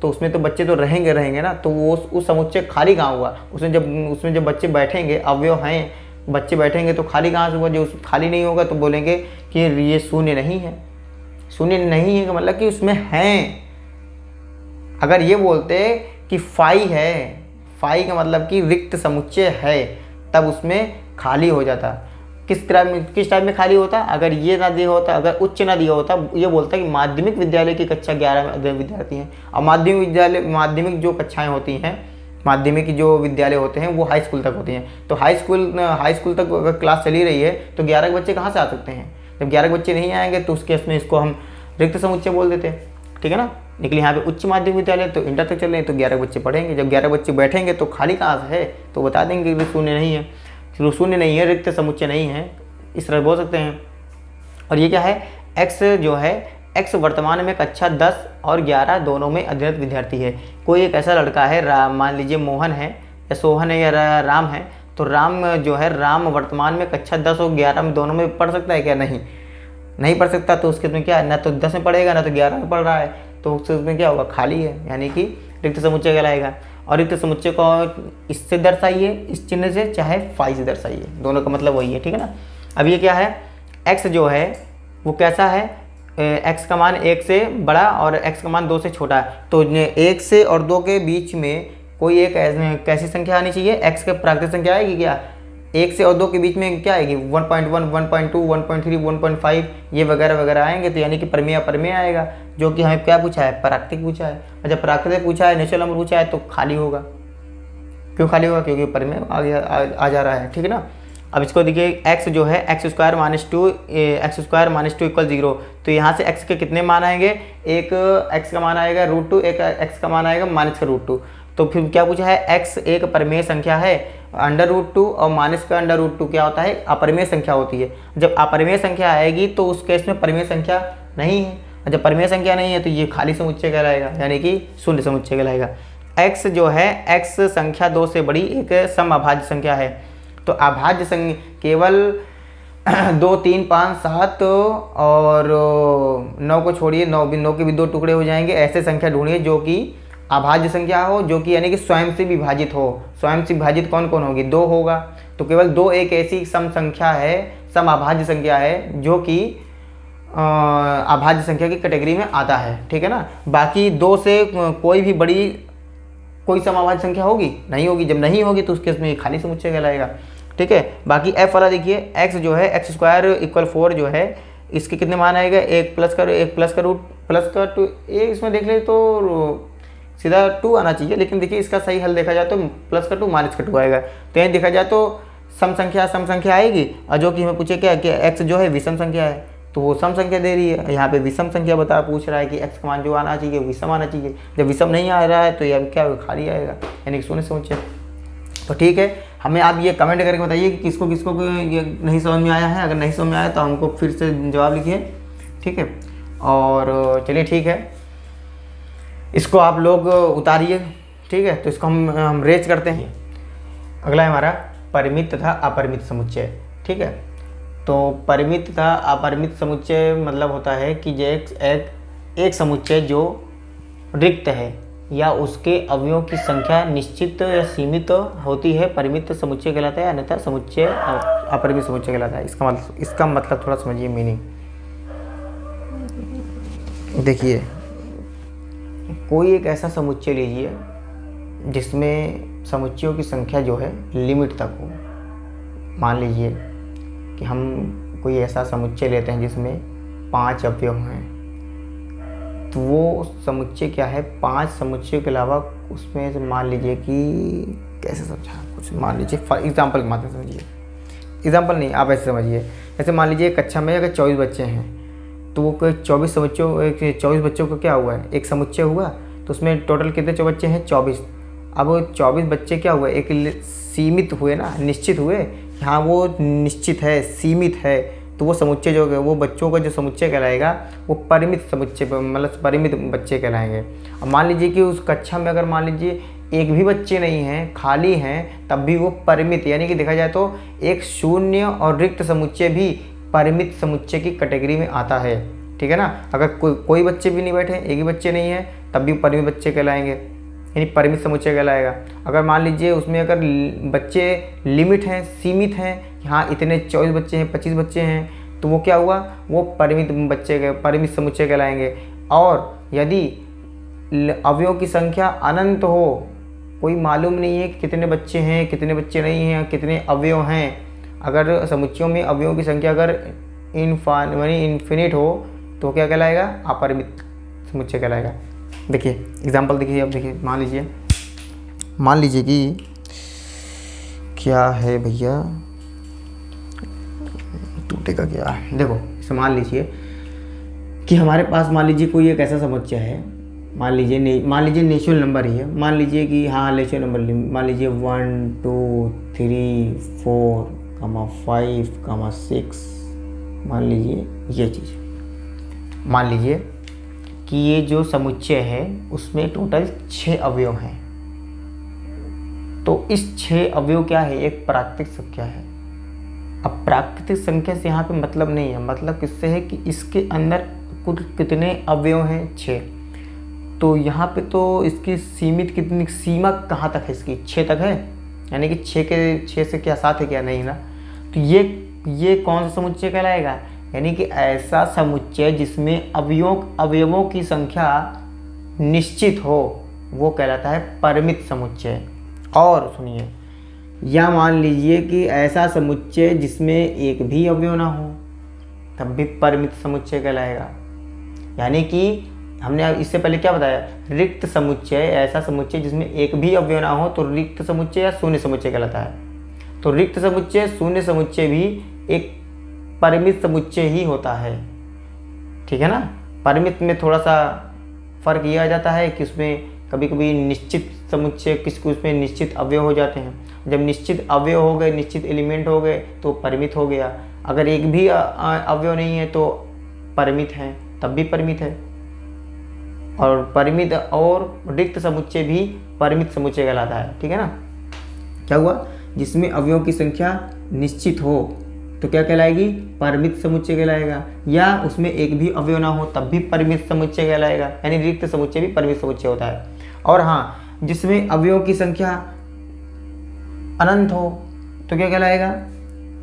A: उसमें तो बच्चे तो रहेंगे ना, तो वो उस समुच्चय खाली कहाँ हुआ, उसमें जब बच्चे बैठेंगे अवयव हैं बच्चे बैठेंगे तो खाली कहाँ से हुआ, जो खाली नहीं होगा तो बोलेंगे कि ये शून्य नहीं है। शून्य नहीं है का मतलब कि उसमें हैं। अगर ये बोलते कि फाई है, फाई का मतलब कि रिक्त समुच्चय है, तब उसमें खाली हो जाता। किस टाइप में खाली होता, अगर ये ना दिया होता, अगर उच्च ना दिया होता, ये बोलता कि माध्यमिक विद्यालय की कक्षा 11 में अध्ययन विद्यार्थी हैं। और माध्यमिक जो कक्षाएं होती हैं, माध्यमिक जो विद्यालय होते हैं वो हाई स्कूल तक होती हैं। तो हाई स्कूल तक अगर क्लास चली रही है तो 11 के बच्चे कहाँ से आ सकते हैं। जब 11 के बच्चे नहीं आएंगे तो उस केस में इसको हम रिक्त समुच्चय बोल देते हैं, ठीक है ना। लेकिन यहाँ पे उच्च माध्यमिक विद्यालय तो इंटर तक चल रहे हैं, तो 11 बच्चे पढ़ेंगे। जब 11 बच्चे बैठेंगे तो खाली कहाँ से है, तो बता देंगे कि शून्य नहीं है, शून्य नहीं है, रिक्त समुच्चय नहीं है, इस तरह बोल सकते हैं। और ये क्या है, एक्स जो है, एक्स वर्तमान में कक्षा 10 और 11 दोनों में अध्ययनरत विद्यार्थी है। कोई एक ऐसा लड़का है, मान लीजिए मोहन है या सोहन है या राम है, तो राम जो है, राम वर्तमान में कक्षा 10 और 11 में दोनों में पढ़ सकता है क्या, नहीं पढ़ सकता। तो उसके में क्या है, ना तो 10 में पढ़ेगा ना तो 11 में पढ़ रहा है, तो उसमें क्या होगा, खाली है, यानी कि रिक्त समुच्चय कहलाएगा। और रिक्त समुच्चय को इससे दर्शाइए, इस चिन्ह से, चाहे फाई से दर्शाइए, दोनों का मतलब वही है, ठीक है ना। अब ये क्या है, एक्स जो है वो कैसा है, एक्स का मान 1 से बड़ा और एक्स का मान 2 से छोटा है। तो 1 से और 2 के बीच में कोई एक कैसी संख्या आनी चाहिए, एक्स के प्राकृतिक संख्या आएगी क्या, 1 से और 2 के बीच में क्या आएगी, 1.1, 1.2, 1.3, 1.5 ये वगैरह वगैरह आएंगे। तो यानी कि परमेय आएगा, जो कि हमें क्या पूछा है, प्राकृतिक पूछा है। और जब प्राकृतिक पूछा है, नेचुरल नंबर पूछा है, तो खाली होगा। क्यों खाली होगा, क्योंकि परमेय आ जा रहा है, ठीक है ना। अब इसको देखिए, एक्स जो है x² - 2 = 0। तो यहाँ से x के कितने मान आएंगे, एक x का मान आएगा √2, एक x का मान आएगा -√2। तो फिर क्या पूछा है, x एक परमेय संख्या है, √2 और माइनस का √2 क्या होता है, अपरिमेय संख्या होती है। जब अपरिमेय संख्या आएगी तो उस केस में परमेय संख्या नहीं है, और जब परमेय संख्या नहीं है तो ये खाली समुच्चय कहलाएगा, यानी कि शून्य समुच्चय कहलाएगा। x जो है, x संख्या 2 से बड़ी एक समअभाज्य संख्या है। तो अभाज्य संख्या केवल 2, 3, 5, 7 और 9 को छोड़िए, 9 के भी 2 टुकड़े हो जाएंगे। ऐसे संख्या ढूंढिए जो कि अभाज्य संख्या हो, जो कि यानी कि स्वयं से विभाजित हो। स्वयं से विभाजित कौन कौन होगी, 2 होगा। तो केवल 2 एक ऐसी सम संख्या है, सम अभाज्य संख्या है, जो कि अभाज्य संख्या की कैटेगरी में आता है, ठीक है ना। बाकी 2 से कोई भी बड़ी कोई समअभाज्य संख्या होगी, नहीं होगी। जब नहीं होगी तो उस केस में ये खाली समुच्चय कहलाएगा, ठीक है। बाकी f वाला देखिए, x जो है, x² = 4 जो है, इसके कितने मान आएगा, 1 प्लस का रूट प्लस का 2, ये इसमें देख ले तो सीधा 2 आना चाहिए, लेकिन देखिए इसका सही हल देखा जाए तो प्लस का 2 माइनस का 2 आएगा। तो यहीं देखा जाए तो सम संख्या आएगी, और जो कि हमें पूछे क्या कि x जो है विषम संख्या है, तो वो सम संख्या दे रही है। यहाँ पे विषम संख्या पूछ रहा है कि x का मान जो आना चाहिए विषम आना चाहिए। जब विषम नहीं आ रहा है तो ये क्या होगा, खाली आएगा, यानी कि शून्य समुच्चय। तो ठीक है, हमें आप ये कमेंट करके बताइए कि किसको ये नहीं समझ में आया है। अगर नहीं समझ में आया तो हमको फिर से जवाब लिखिए, ठीक है। और चलिए ठीक है, इसको आप लोग उतारिए, ठीक है। तो इसको हम रेज करते हैं। अगला है हमारा परिमित तथा अपरिमित समुच्चय, ठीक है। तो परिमित तथा अपरिमित समुच्चय मतलब होता है कि एक समुच्चय जो रिक्त है या उसके अवयवों की संख्या निश्चित या सीमित होती है, परिमित समुच्चय कहलाता है, अन्यथा समुच्चय अपरिमित समुच्चय कहलाता है। इसका मतलब थोड़ा समझिए मीनिंग। देखिए, कोई एक ऐसा समुच्चय लीजिए जिसमें समुच्चयों की संख्या जो है लिमिट तक हो। मान लीजिए कि हम कोई ऐसा समुच्चय लेते हैं जिसमें 5 अवयव हैं, तो वो समुच्चय क्या है, 5 समुच्चयों के अलावा उसमें से मान लीजिए कि कैसे समझा कुछ, मान लीजिए फॉर एग्जाम्पल के माध्यम से समझिए, एग्जाम्पल नहीं आप ऐसे समझिए। जैसे मान लीजिए कक्षा में अगर 24 बच्चे हैं, तो वो कोई 24 बच्चों का क्या हुआ है, एक समुच्चय हुआ। तो उसमें टोटल कितने बच्चे हैं, 24। अब 24 बच्चे क्या हुए, एक सीमित हुए ना, निश्चित हुए। यहाँ वो निश्चित है, सीमित है, तो वो समुच्चय जो है वो बच्चों का जो समुच्चय कहलाएगा वो परिमित समुच्चय मतलब परिमित बच्चे कहलाएंगे। अब मान लीजिए कि उस कक्षा में अगर मान लीजिए एक भी बच्चे नहीं हैं, खाली हैं, तब भी वो परिमित, यानी कि देखा जाए तो एक शून्य और रिक्त समुच्चय भी परिमित समुच्चय की कैटेगरी में आता है। ठीक है ना। अगर कोई बच्चे भी नहीं बैठे, एक ही बच्चे नहीं है, तब भी परिमित बच्चे कहलाएंगे, यानी परिमित समुच्चय कहलाएगा। अगर मान लीजिए उसमें अगर बच्चे लिमिट हैं, सीमित हैं, हाँ इतने 24 बच्चे हैं, 25 बच्चे हैं, तो वो क्या हुआ, वो परिमित समुच्चय कहलाएंगे। और यदि अवयवों की संख्या अनंत हो, कोई मालूम नहीं है कि कितने बच्चे हैं, कितने बच्चे नहीं हैं, कितने अवयव हैं, अगर समुच्चयों में अवयवों की संख्या अगर इन्फिनिट हो तो क्या कहलाएगा, अपरिमित समुच्चय कहलाएगा। देखिए एग्जाम्पल देखिए, अब देखिए मान लीजिए कि क्या है भैया, टूटेगा क्या, देखो इसे मान लीजिए कि हमारे पास मान लीजिए कोई एक ऐसा समुच्चय है, मान लीजिए नेचुरल नंबर ही है, मान लीजिए कि हाँ नेचुरल नंबर, मान लीजिए 1 2 3 4 5 6, मान लीजिए ये चीज़, मान लीजिए कि ये जो समुच्चय है उसमें टोटल 6 अवयव हैं। तो इस 6 अवयव क्या है, एक प्राकृतिक संख्या है। अब प्राकृतिक संख्या से यहाँ पे मतलब नहीं है, मतलब किससे है कि इसके अंदर कुल कितने अवयव हैं, 6। तो यहाँ पे तो इसकी सीमित कितनी सीमा कहाँ तक है, इसकी 6 तक है, यानी कि 6 से क्या 7 है क्या, नहीं ना। तो ये कौन सा समुच्चय कहलाएगा, यानी कि ऐसा समुच्चय जिसमें अवयवों की संख्या निश्चित हो, वो कहलाता है परिमित समुच्चय। और सुनिए, या मान लीजिए कि ऐसा समुच्चय जिसमें एक भी अवयव ना हो, तब भी परिमित समुच्चय कहलाएगा। यानी कि हमने इससे पहले क्या बताया, रिक्त समुच्चय, ऐसा समुच्चय जिसमें एक भी अवयव ना हो तो रिक्त समुच्चय या शून्य समुच्चय कहलाता है। तो रिक्त समुच्चय, शून्य समुच्चय भी एक परिमित समुच्चय ही होता है। ठीक है ना। परिमित में थोड़ा सा फर्क यह आ जाता है कि उसमें कभी कभी निश्चित समुच्चय, किसी उसमें निश्चित अवयव हो जाते हैं। जब निश्चित अवयव हो गए, निश्चित एलिमेंट हो गए तो परिमित हो गया। अगर एक भी अवयव नहीं है तो परिमित है, तब भी परिमित है। और परिमित और रिक्त समुच्चय भी परिमित समुच्चय कहलाता है। ठीक है ना। क्या हुआ, जिसमें अवयवों की संख्या निश्चित हो तो क्या कहलाएगी, परिमित समुच्चय कहलाएगा। या उसमें एक भी अवयव ना हो तब भी परिमित समुच्चय कहलाएगा, यानी रिक्त समुच्चय भी परिमित समुच्चय होता है। और हाँ, जिसमें अवयवों की संख्या अनंत हो तो क्या कहलाएगा,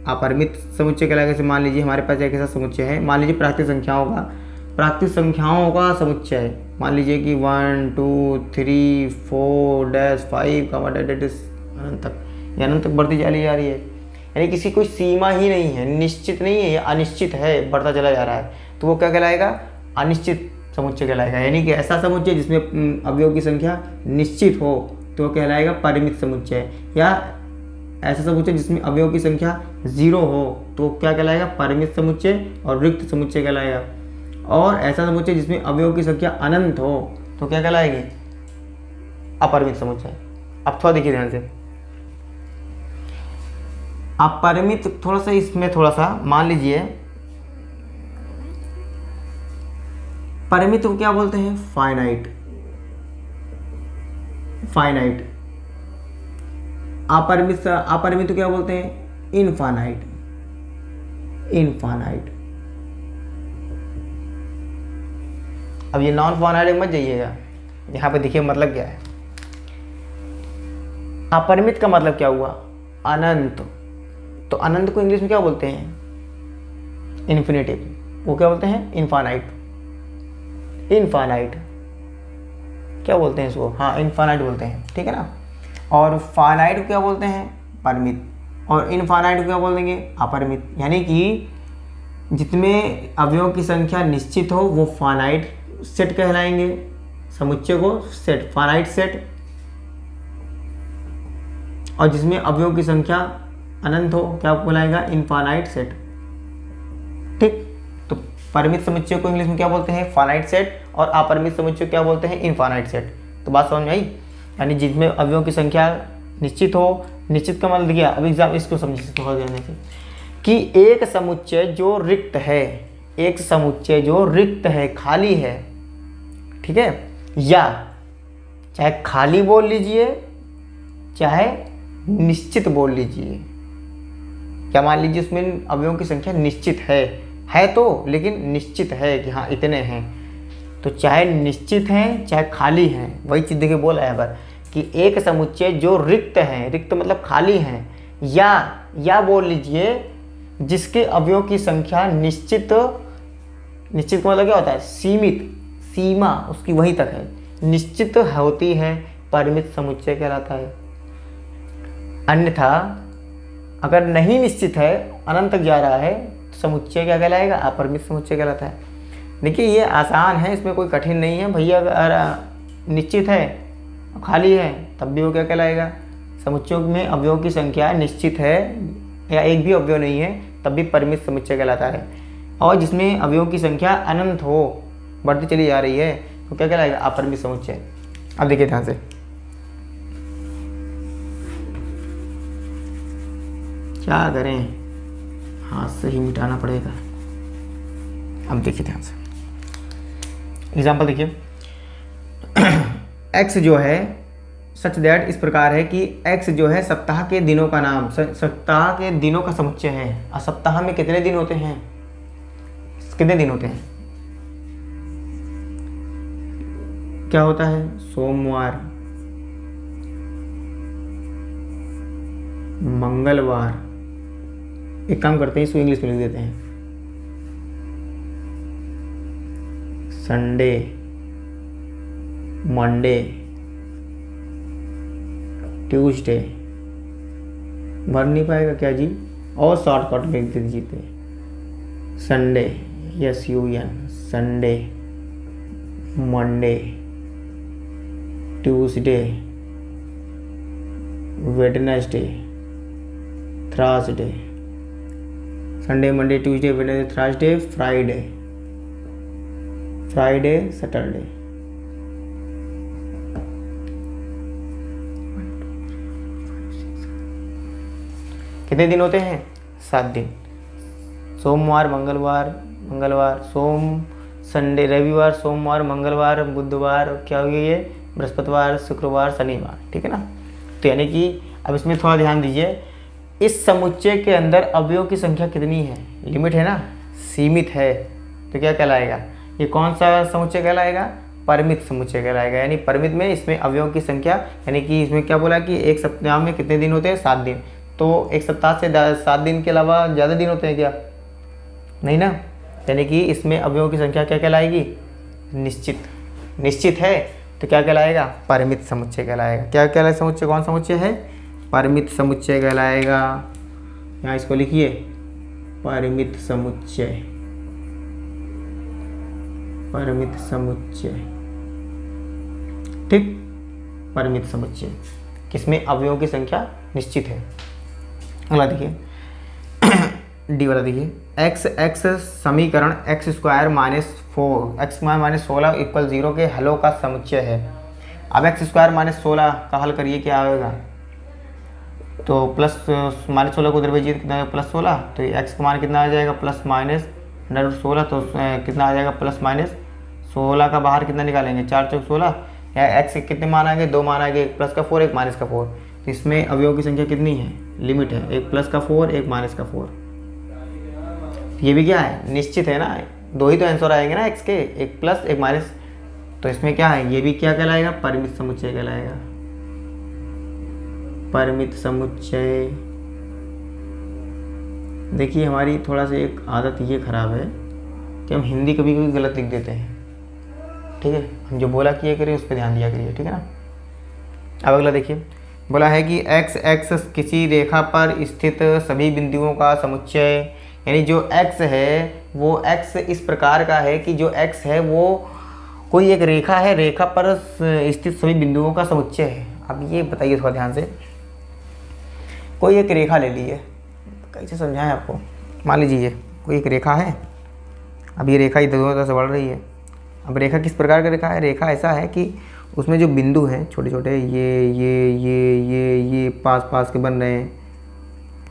A: अपरिमित समुच्चय कहलाएगा। जैसे मान लीजिए हमारे पास एक ऐसा समुच्चय है, मान लीजिए प्राकृतिक संख्याओं का समुच्चय, मान लीजिए कि 1 2 3 4 5 अनंत तक, ये अनंत तक बढ़ती चली जा रही है। यानी किसी कोई सीमा ही नहीं है, निश्चित नहीं है, ये अनिश्चित है, बढ़ता चला जा रहा है, तो वो क्या कहलाएगा, अनिश्चित समुच्चय कहलाएगा। यानी कि ऐसा समुच्चय जिसमें अवयव की संख्या निश्चित हो तो कहलाएगा परिमित समुच्चय। या ऐसा समुच्चय जिसमें अवयव की संख्या 0 हो तो क्या कहलाएगा, परिमित समुच्चय और रिक्त समुच्चय कहलाएगा। और ऐसा समुच्चय जिसमें अवयव की संख्या अनंत हो तो क्या कहलाएगी, अपरिमित समुच्चय। अब थोड़ा देखिए ध्यान से, अपरिमित थोड़ा सा, इसमें थोड़ा सा मान लीजिए, परिमित को क्या बोलते हैं, फाइनाइट। अपरिमित को क्या बोलते हैं, इनफाइनाइट। अब ये नॉन फाइनाइट मत जाइएगा, यहाँ पे देखिए मतलब क्या है। अपरिमित का मतलब क्या हुआ, अनंत। तो अनंत को इंग्लिश में क्या बोलते हैं, इन्फिनिटिव। वो क्या बोलते हैं, इनफाइनाइट क्या बोलते हैं इसको, हाँ इनफाइनाइट बोलते हैं। ठीक है ना। और फाइनाइट को क्या बोलते हैं, परिमित। और इनफाइनाइट को क्या बोल देंगे, अपरिमित। यानी कि जितने अवयवों की संख्या निश्चित हो वो फाइनाइट सेट कहलाएंगे, समुच्चय को सेट, फाइनाइट सेट। और जिसमें अवयवों की संख्या अनंत हो क्या बोलाएगा, इनफाइनाइट सेट। ठीक। तो परिमित समुच्चय को इंग्लिश में क्या बोलते हैं, फाइनाइट सेट, और अपरिमित समुच्चय क्या बोलते हैं, इनफाइनाइट सेट। तो बात समझ में आई। यानी जिसमें अवयवों की संख्या निश्चित हो, निश्चित का मतलब दिया। अब एग्जाम इसको समझिए थोड़ा ध्यान से कि एक समुच्चय जो रिक्त है, एक समुच्चय जो रिक्त है, खाली है, ठीक है, या चाहे खाली बोल लीजिए चाहे निश्चित बोल लीजिए, क्या मान लीजिए उसमें अवयवों की संख्या निश्चित है तो, लेकिन निश्चित है कि हाँ इतने हैं, तो चाहे निश्चित हैं चाहे खाली हैं, वही चीज़ देखिए बोला है पर कि एक समुच्चय जो रिक्त है, रिक्त मतलब खाली हैं, या बोल लीजिए जिसके अवयवों की संख्या निश्चित का मतलब क्या होता है, सीमित, सीमा उसकी वहीं तक है, निश्चित होती है, परिमित समुच्चय कहलाता है। अन्यथा अगर नहीं निश्चित है, अनंत तक जा रहा है, तो समुच्चय क्या कहलाएगा, अपरिमित समुच्चय कहलाता है। देखिए ये आसान है, इसमें कोई कठिन नहीं है भैया। अगर निश्चित है खाली है तब भी वो क्या कहलाएगा, समुच्चयों में अवयवों की संख्या निश्चित है या एक भी अवयव नहीं है तब भी परिमित समुच्चय कहलाता है। और जिसमें अवयवों की संख्या अनंत हो, बढ़ती चली जा रही है, तो क्या कहलाएगा, अपरिमित समुच्चय। अब देखिए ध्यान से, क्या करें, हाथ से ही मिटाना पड़ेगा। अब देखिए ध्यान से, एग्जाम्पल देखिए, x जो है सच दैट इस प्रकार है कि x जो है सप्ताह के दिनों का नाम, सप्ताह के दिनों का समुच्चय है। और सप्ताह में कितने दिन होते हैं, कितने दिन होते हैं, क्या होता है, सोमवार, मंगलवार, एक काम करते हैं इसको इंग्लिश में लिख देते हैं, संडे, मंडे, ट्यूसडे, भर नहीं पाएगा क्या जी, और शॉर्टकट में लिख दीजिए, Sunday, SUN, Sunday, Monday, Tuesday, Wednesday, Thursday, Sunday, Monday, Tuesday, Wednesday, Thursday, Friday, Saturday. कितने दिन होते हैं, 7 दिन, सोमवार, मंगलवार, संडे, रविवार, सोमवार, मंगलवार, बुधवार, क्या हो गया ये, बृहस्पतिवार, शुक्रवार, शनिवार, ठीक है ना। तो यानी कि अब इसमें थोड़ा ध्यान दीजिए, इस समुच्चय के अंदर अवयवों की संख्या कितनी है, लिमिट है ना, सीमित है, तो क्या कहलाएगा, ये कौन सा समुच्चय कहलाएगा, परिमित समुच्चय कहलाएगा। यानी परिमित में इसमें अवयवों की संख्या, यानी कि इसमें क्या बोला कि एक सप्ताह में कितने दिन होते हैं, 7 दिन, तो एक सप्ताह से 7 दिन के अलावा ज़्यादा दिन होते हैं क्या, नहीं ना। यानी कि इसमें अवयवों की संख्या क्या कहलाएगी, निश्चित है, तो क्या कहलाएगा, परिमित समुच्चय कहलाएगा। क्या कहलाएगा, समुच्चय कौन समुच्चय है, परिमित समुच्चय कहलाएगा। यहाँ इसको लिखिए, परिमित समुच्चय, परिमित समुच्चय, ठीक, परिमित समुच्चय किसमें अवयवों की संख्या निश्चित है। अगला देखिए, डी वाला देखिए, x समीकरण x² - 4 x² - 16 = 0 के हलों का समुच्चय है। अब x² - 16 का हल करिए, क्या आएगा, तो प्लस -16 को उधर भेजिए, कितना +16, तो x का मान कितना आ जाएगा, ±16, तो कितना आ जाएगा, ±16 का बाहर कितना निकालेंगे, 4 × 16, या x के कितने मान आएंगे, 2 मान आएंगे, एक प्लस का 4 एक माइनस का 4, तो इसमें अवयवों की संख्या कितनी है, लिमिट है, एक प्लस का 4 एक माइनस का 4। ये भी क्या है, निश्चित है ना, 2 ही तो आंसर आएंगे ना x के, एक प्लस एक माइनस, तो इसमें क्या है, ये भी क्या कहलाएगा, परिमित समुच्चय कहलाएगा, परिमित समुच्चय। देखिए हमारी थोड़ा सा एक आदत ये ख़राब है कि हम हिंदी कभी कभी गलत लिख देते हैं, ठीक है, हम जो बोला किया करिए उस पर ध्यान दिया करिए, ठीक है ना। अब अगला देखिए, बोला है कि x किसी रेखा पर स्थित सभी बिंदुओं का समुच्चय, यानी जो x है वो x इस प्रकार का है कि जो x है वो कोई एक रेखा है, रेखा पर स्थित सभी बिंदुओं का समुच्चय है। अब ये बताइए थोड़ा ध्यान से, कोई एक रेखा ले लीजिए, कैसे समझाएं आपको, मान लीजिए कोई एक रेखा है, अब ये रेखा इधर उधर से बढ़ रही है। अब रेखा किस प्रकार का रेखा है, रेखा ऐसा है कि उसमें जो बिंदु हैं छोटे छोटे, ये पास पास के बन रहे हैं,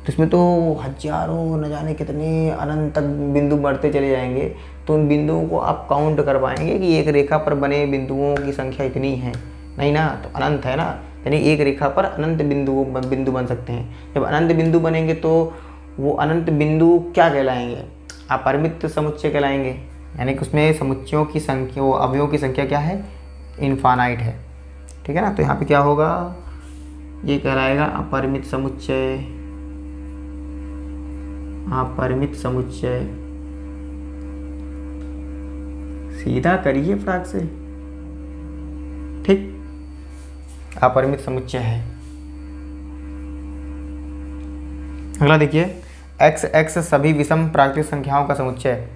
A: तो इसमें तो हजारों न जाने कितने अनंत तक बिंदु बढ़ते चले जाएंगे। तो उन बिंदुओं को आप काउंट कर पाएंगे कि एक रेखा पर बने बिंदुओं की संख्या इतनी है? नहीं ना, तो अनंत है ना, यानी एक रेखा पर अनंत बिंदु बन सकते हैं। जब अनंत बिंदु बनेंगे तो वो अनंत बिंदु क्या कहलाएंगे? अपरिमित समुच्चय कहलाएंगे। यानी कि उसमें समुच्चयों की संख्या, वो अवयवों की संख्या क्या है? इनफाइनाइट है। ठीक है ना, तो यहाँ पे क्या होगा? ये कहलाएगा अपरिमित समुच्चय। अपरिमित समुच्चय, सीधा करिए फटाक से। ठीक, अपरिमित समुच्चय है। अगला देखिए, x सभी विषम प्राकृतिक संख्याओं का समुच्चय।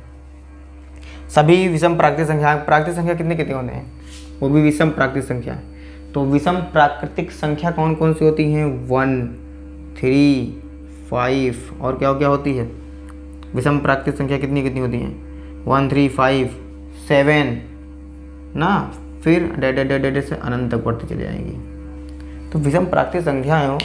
A: सभी विषम प्राकृतिक संख्या कितने कितने होते हैं? वो भी विषम प्राकृतिक संख्या। तो विषम प्राकृतिक संख्या कौन कौन सी होती हैं? 1, 3, 5 और क्या क्या होती है? विषम प्राकृतिक संख्या कितनी कितनी होती हैं? 1, 3, 5, 7 ना, फिर डेड से अनंत तक बढ़ती चली जाएंगी। तो विषम प्राकृतिक संख्याएं,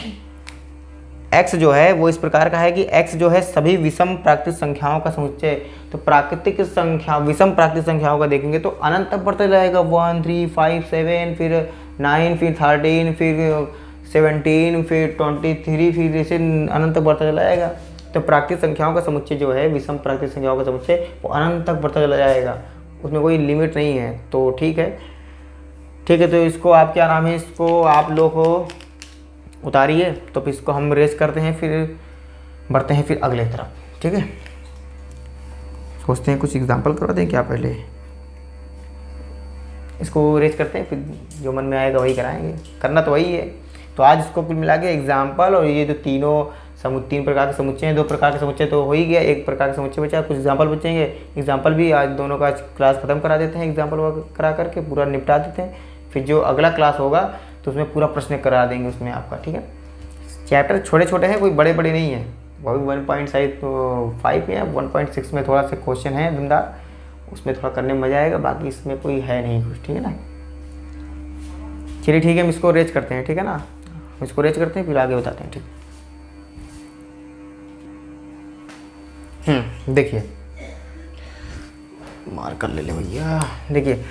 A: x जो है वो इस प्रकार का है कि x जो है सभी विषम प्राकृतिक संख्याओं का समुच्चय। तो प्राकृतिक संख्या, विषम प्राकृतिक संख्याओं का देखेंगे तो अनंत तक बढ़ता जाएगा। 1, 3, 5, 7, फिर 9, फिर 13, फिर 17, फिर 23, फिर ऐसे अनंत तक बढ़ता चला जाएगा। तो प्राकृतिक संख्याओं का समुच्चय जो है, विषम प्राकृतिक संख्याओं का समुच्चय, वो अनंत तक बढ़ता चला जाएगा, उसमें कोई लिमिट नहीं है। तो ठीक है, ठीक है। तो इसको आप क्या नाम है, इसको आप लोग को उतारिए। तो फिर इसको हम रेस करते हैं, फिर बढ़ते हैं फिर अगले तरफ। ठीक है, सोचते हैं कुछ एग्जाम्पल करवा दें क्या? पहले इसको रेस करते हैं, फिर जो मन में आएगा वही कराएंगे। करना तो वही है। तो आज इसको कुल मिला के एग्जाम्पल, और ये जो तीन प्रकार के समुच्चय हैं, 2 प्रकार के समुच्चय तो हो ही गया, 1 प्रकार का समुच्चय बचा, कुछ एग्जाम्पल बचेंगे। एग्जाम्पल भी आज दोनों का क्लास खत्म करा देते हैं, एग्जाम्पल करा करके पूरा निपटा देते हैं। फिर जो अगला क्लास होगा तो उसमें पूरा प्रश्न करा देंगे उसमें आपका। ठीक है, चैप्टर छोटे छोटे हैं, कोई बड़े बड़े नहीं है। वो भी 1.5 या 1.6 में थोड़ा सा क्वेश्चन है दमदार, उसमें थोड़ा करने में मजा आएगा, बाकी इसमें कोई है नहीं कुछ। ठीक है ना, चलिए ठीक है, हम इसको रेज करते हैं। ठीक है ना, इसको रेज करते हैं, फिर आगे बताते हैं। ठीक, देखिए मार कर ले भैया। देखिए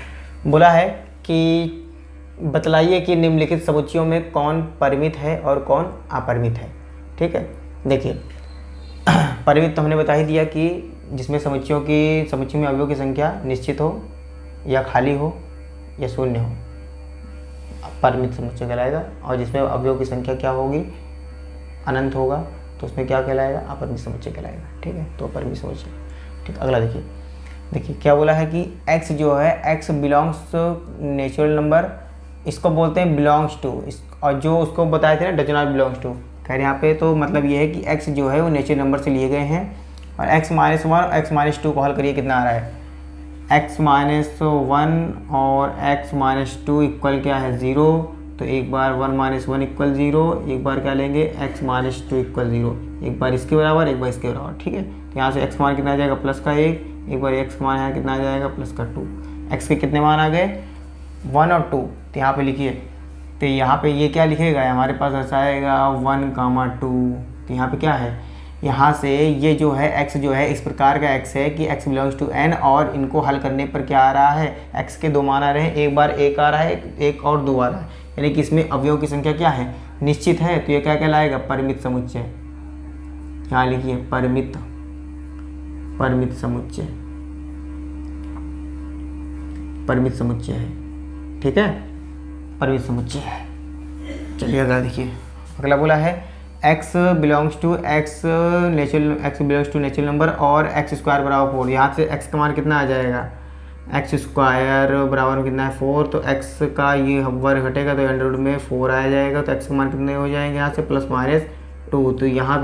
A: बोला है कि बतलाइए कि निम्नलिखित समुच्चयों में कौन परिमित है और कौन अपरिमित है। ठीक है, देखिए परिमित तो हमने बता ही दिया कि जिसमें समुच्चय में अवयवों की संख्या निश्चित हो या खाली हो या शून्य हो, परिमित समुच्चय कहलाएगा। और जिसमें अवयवों की संख्या क्या होगी? अनंत होगा, तो उसमें क्या कहलाएगा? अपरिमित समुच्चय कहलाएगा। ठीक है, तो अपरिमित समुच्चय। ठीक, अगला देखिए क्या बोला है कि x जो है, x बिलोंग्स नेचुरल नंबर, इसको बोलते हैं बिलोंग्स टू। और जो उसको बताए थे ना, डज नॉट बिलोंग्स टू, खैर यहाँ पे तो मतलब ये है कि x जो है वो नेचुरल नंबर से लिए गए हैं। और x-1 और x-2 को हल करिए, कितना आ रहा है? x-1 और x-2 इक्वल क्या है? 0। तो एक बार 1 - 1 इक्वल 0, एक बार क्या लेंगे? x-2 इक्वल 0, एक बार इसके बराबर, एक बार इसके बराबर। ठीक है, तो यहाँ से x मान कितना आ जाएगा? प्लस का 1, एक बार x मान यहाँ कितना आ जाएगा? प्लस का 2। x के कितने मान आ गए? 1 और 2। तो यहाँ पे लिखिए, तो यहाँ पे ये क्या लिखेगा? हमारे पास ऐसा आएगा 1, 2। तो यहाँ पे क्या है? यहाँ से ये जो है x जो है इस प्रकार का x है कि x बिलोंग्स टू n, और इनको हल करने पर क्या आ रहा है? x के 2 मान आ रहे हैं, एक बार 1 आ रहा है, 1 और 2 आ रहा है, यानी कि इसमें अवयव की संख्या क्या है? निश्चित है। तो ये क्या कहलाएगा? परिमित समुच्चय। यहाँ लिखिए परिमित समुच्चय, परिमित समुच्चय है। ठीक है, परिमित समुच्चय है। चलिए अगला देखिए, अगला बोला है x belongs to natural number और x² बराबर 4। यहाँ से x का मान कितना आ जाएगा? x² बराबर कितना है? 4। तो x का ये वर्ग घटेगा तो अंडर रूट में 4 आ जाएगा। तो x का मान कितने हो जाएंगे यहाँ से? +-2। तो यहाँ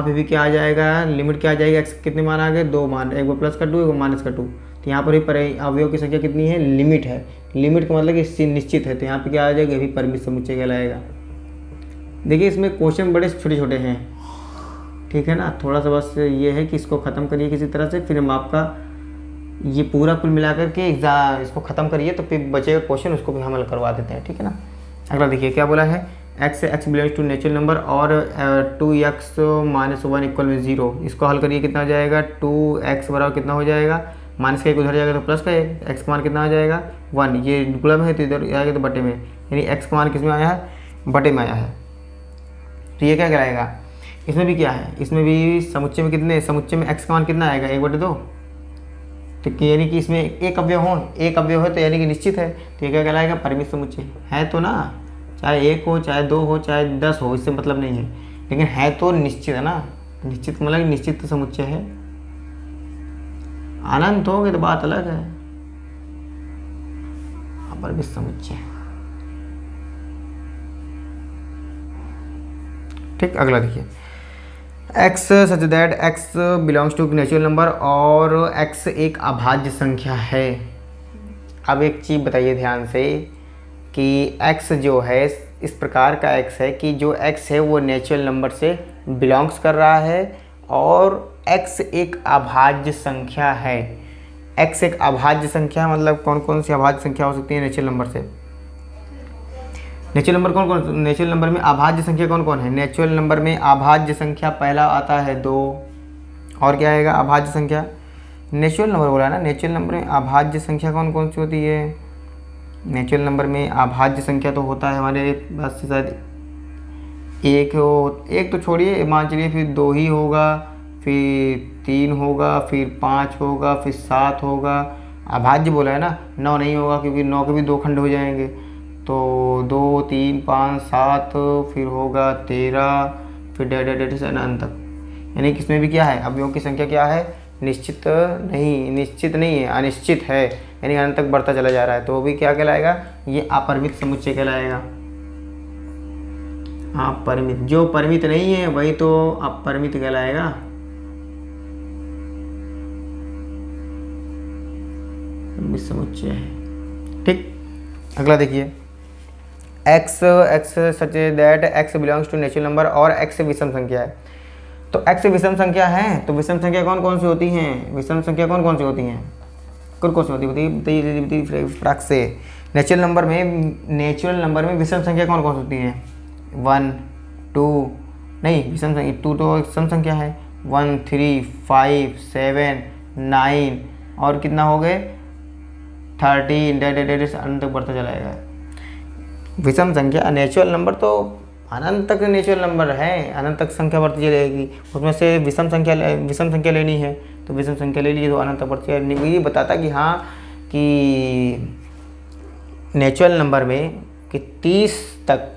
A: पे भी क्या आ जाएगा? लिमिट क्या आ जाएगी? x कितने मान आ गए? 2 मान, एक बार प्लस का 2, एक बार -2। तो यहाँ पर भी अवयव की संख्या कितनी है? लिमिट है। लिमिट का मतलब कि निश्चित है। तो यहाँ पे क्या आ जाएगा? ये भी परिमित समुच्चय कहलाएगा। देखिए इसमें क्वेश्चन बड़े छोटे छोटे हैं। ठीक है ना, थोड़ा सा बस ये है कि इसको ख़त्म करिए किसी तरह से, फिर हम आपका ये पूरा कुल मिलाकर के इसको ख़त्म करिए, तो फिर बचेगा क्वेश्चन, उसको भी हम हल करवा देते हैं। ठीक है ना, अगला देखिए क्या बोला है x belongs to natural number और 2x माइनस 1 इक्वल में 0, इसको हल करिए कितना हो जाएगा, 2x बराबर कितना हो जाएगा, माइनस का एक उधर जाएगा तो प्लस का एक, एक्स का मान कितना आ जाएगा 1, ये गुणा में है तो इधर आएगा तो बटे में, यानी एक्स का मान किस में आया है, बटे में आया है। तो ये क्या कहलाएगा, इसमें भी क्या है, इसमें भी समुच्चय में कितने, समुच्चय में एक्स का मान कितना आएगा 1/2, तो यानी कि इसमें एक अवयव है तो यानी कि निश्चित है, तो ये क्या कहलाएगा, परिमित समुच्चय है तो ना, चाहे 1 हो चाहे 2 हो चाहे 10 हो, इससे मतलब नहीं है, लेकिन है तो निश्चित है ना, निश्चित मतलब निश्चित समुच्चय है, अनंत हो गए तो बात अलग है, अपरिमित समुच्चय। ठीक, अगला देखिए, x such that x belongs to natural number और x एक अभाज्य संख्या है। अब एक चीज़ बताइए ध्यान से कि x जो है इस प्रकार का x है कि जो x है वो नेचुरल नंबर से बिलोंग्स कर रहा है और x एक अभाज्य संख्या है। x एक अभाज्य संख्या मतलब कौन कौन सी अभाज्य संख्या हो सकती है नेचुरल नंबर से, नेचुरल नंबर कौन कौन, नेचुरल नंबर में अभाज्य संख्या कौन कौन है, नेचुरल नंबर में अभाज्य संख्या पहला आता है 2, और क्या आएगा अभाज्य संख्या, नेचुरल नंबर बोला ना, नेचुरल नंबर में अभाज्य संख्या कौन कौन सी होती है, नेचुरल नंबर में अभाज्य संख्या तो होता है हमारे पास से शायद एक तो छोड़िए, मान चलिए फिर 2 ही होगा, फिर 3 होगा, फिर 5 होगा, फिर 7 होगा, अभाज्य बोला है ना, 9 नहीं होगा क्योंकि 9 के भी 2 खंड हो जाएंगे, तो 2 3 5 7 फिर होगा 13, फिर डेढ़ से अनंत तक, यानी कि इसमें भी क्या है, अवयवों की संख्या क्या है, निश्चित नहीं है, अनिश्चित है, यानी अनंत तक बढ़ता चला जा रहा है, तो वो भी क्या कहलाएगा, ये अपरिमित समुच्चय कहलाएगा। अपरिमित, जो परिमित नहीं है वही तो अपरिमित कहलाएगा। समुच्चय है। ठीक, अगला देखिए, x such that x belongs to natural number और x विषम संख्या है। तो x विषम संख्या है तो विषम संख्या कौन कौन सी होती हैं, विषम संख्या कौन कौन सी होती हैं, कौन कौन सी होती है बताइए फटाक से। नेचुरल नंबर में विषम संख्या कौन कौन सी होती हैं, 1 2 नहीं, विषम संख्या 2 तो सम संख्या है, 1 3 5 7 9 और कितना हो गए 13, डेढ़ अनंत तक बढ़ता चलाएगा। विषम संख्या, नेचुरल नंबर तो अनंत तक नेचुरल नंबर है, अनंत तक संख्या बढ़ती चलेगी, उसमें से विषम संख्या लेनी है तो विषम संख्या ले लीजिए तो अनंत तक बढ़ती चलेगी। ये बताता कि हाँ कि नेचुरल नंबर में कि 30 तक,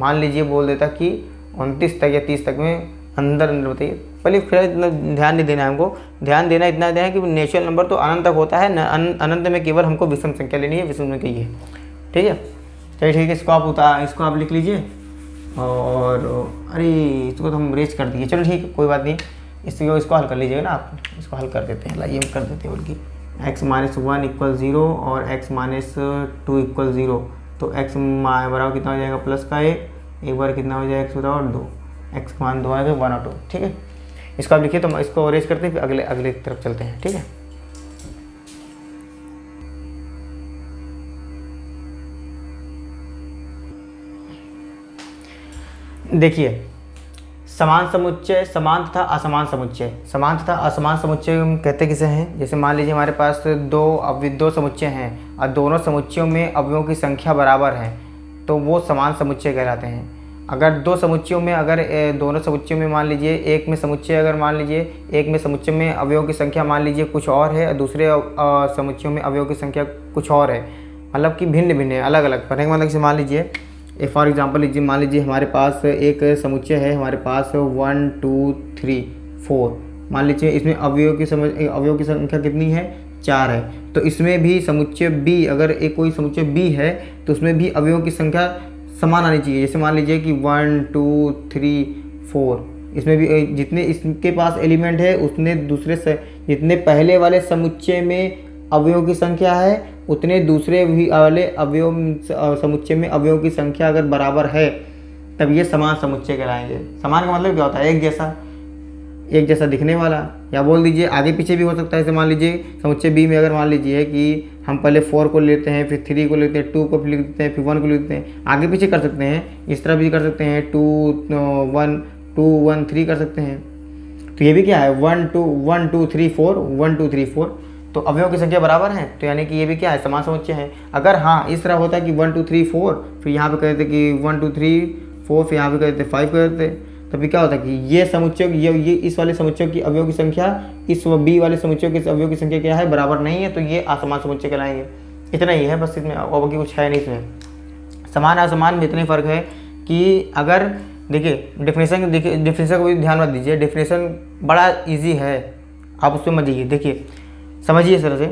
A: मान लीजिए बोल देता कि 29 तक या 30 तक में अंदर बताइए, पहले फिर इतना ध्यान नहीं देना है हमको, ध्यान देना इतना है कि नेचुरल नंबर तो अनंत तक होता है, अनंत में केवल हमको विषम संख्या लेनी है, विषम संख्या ये, ठीक है। चलिए ठीक है, इसको आप लिख लीजिए, और अरे इसको तो हम रेज कर दिए, चलो ठीक है कोई बात नहीं, इसको हल कर लीजिएगा ना आप, इसको हल कर देते हैं, लाइए हम कर देते हैं, बल्कि x-1 इक्वल 0 और x-2 इक्वल 0, तो x बराबर कितना हो जाएगा प्लस का 1, एक बार कितना हो जाएगा x बराबर 2, x का मान 2 आएगा 1 और 2, ठीक है। इसको आप लिखिए, तो इसको रेज करते हैं, फिर अगले तरफ चलते हैं, ठीक है। देखिए, समान समुच्चय, समान तथा असमान समुच्चय। समान तथा असमान समुच्चय हम कहते किसे हैं, जैसे मान लीजिए हमारे पास दो समुच्चय हैं और दोनों समुच्चयों में अवयवों की संख्या बराबर है तो वो समान समुच्चय कहलाते हैं। अगर दो समुच्चयों में, अगर दोनों समुच्चयों में मान लीजिए एक में समुच्चय, अगर मान लीजिए एक में समुच्चय में अवयवों की संख्या मान लीजिए कुछ और है और दूसरे समुच्चयों में अवयवों की संख्या कुछ और है, मतलब कि भिन्न भिन्न है, अलग अलग। कहने का मतलब जैसे मान लीजिए फॉर एग्जांपल लीजिए, मान लीजिए हमारे पास एक समुच्चय है, हमारे पास 1 2 3 4, मान लीजिए इसमें अवयवों की संख्या कितनी है 4 है, तो इसमें भी समुच्चय B, अगर एक कोई समुच्चय B है तो उसमें भी अवयवों की संख्या समान आनी चाहिए। जैसे मान लीजिए कि 1 2 3 4, इसमें भी जितने इसके पास एलिमेंट है उतने दूसरे से, जितने पहले वाले समुच्चय में अवयवों की संख्या है उतने दूसरे भी वाले समुच्चय में अवयवों की संख्या अगर बराबर है तब ये समान समुच्चय कहलाएंगे। समान का मतलब क्या होता है, एक जैसा। एक जैसा दिखने वाला, या बोल दीजिए आगे पीछे भी हो सकता है। जैसे मान लीजिए समुच्चय बी में अगर मान लीजिए कि हम पहले 4 को लेते हैं, फिर 3 को लेते हैं, 2 को लिख देते हैं, फिर 1 को लिख देते हैं, आगे पीछे कर सकते हैं, इस तरह भी कर सकते हैं, 2 1 3 कर सकते हैं। तो ये भी क्या है 1 2 3 4 1 2 3 4, तो अवयवों की संख्या बराबर है, तो यानी कि ये भी क्या है समान समुच्चय है। अगर हाँ इस तरह होता है कि 1 2 3 4, फिर यहाँ पे कर देते कि 1 2 3 4, फिर यहाँ पे कर देते 5 कर देते, तभी क्या होता है कि ये समुच्चय ये इस वाले समुच्चय की अवयव की संख्या इस बी वाले समुच्चय के अवयव की संख्या क्या है बराबर नहीं है, तो ये असमान समुच्चय कहलाएंगे। इतना ही है बस, इसमें और बाकी कुछ है नहीं। इसमें समान असमान में इतने फ़र्क है कि अगर देखिए डेफिनेशन को भी ध्यान मत दीजिए, डेफिनेशन बड़ा इजी है, आप उसमें मत जाइए। देखिए समझिए इस तरह से,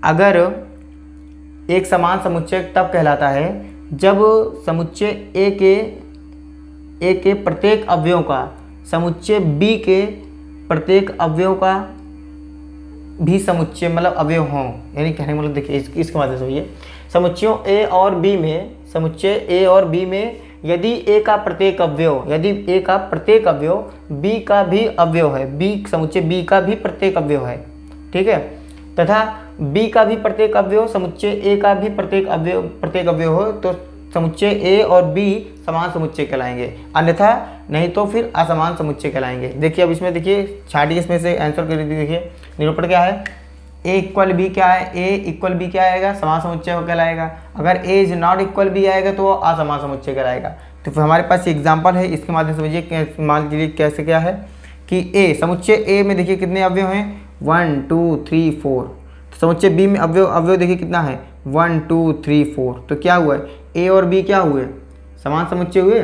A: अगर एक समान समुच्चय तब कहलाता है जब समुच्चय ए के प्रत्येक अवयव का समुच्चय बी के प्रत्येक अवयव का भी समुच्चय मतलब अवयव हों। यानी कहने का मतलब देखिए इसके माध्यम से हुई है, समुच्चयों ए और बी में, समुच्चय ए और बी में यदि ए का प्रत्येक अवयव बी का भी अवयव है, बी समुच्चय बी का भी प्रत्येक अवयव है, ठीक है, तथा बी का भी प्रत्येक अवयव समुच्चय ए का भी प्रत्येक अवयव हो, तो समुच्चय ए और बी समान समुच्चय कहलाएंगे, अन्यथा नहीं तो फिर असमान समुच्चय कहलाएंगे। देखिए अब इसमें देखिए छाटिए, इसमें से आंसर कर दीजिए। देखिए निरूपण क्या है, ए इक्वल बी क्या है, ए इक्वल बी क्या आएगा समान समुच्चय कहलाएगा। अगर ए इज नॉट इक्वल बी आएगा तो वो असमान समुच्चय कहलाएगा। तो फिर हमारे पास एग्जाम्पल है, इसके माध्यम से समझिए। मान लीजिए कैसे क्या है कि ए समुच्चय ए में देखिए कितने अवयव हैं 1 2 3 4, तो समुच्चय बी में अवयव देखिए कितना है 1 2 3 4, तो क्या हुआ है ए और बी क्या हुए समान समुच्चय हुए,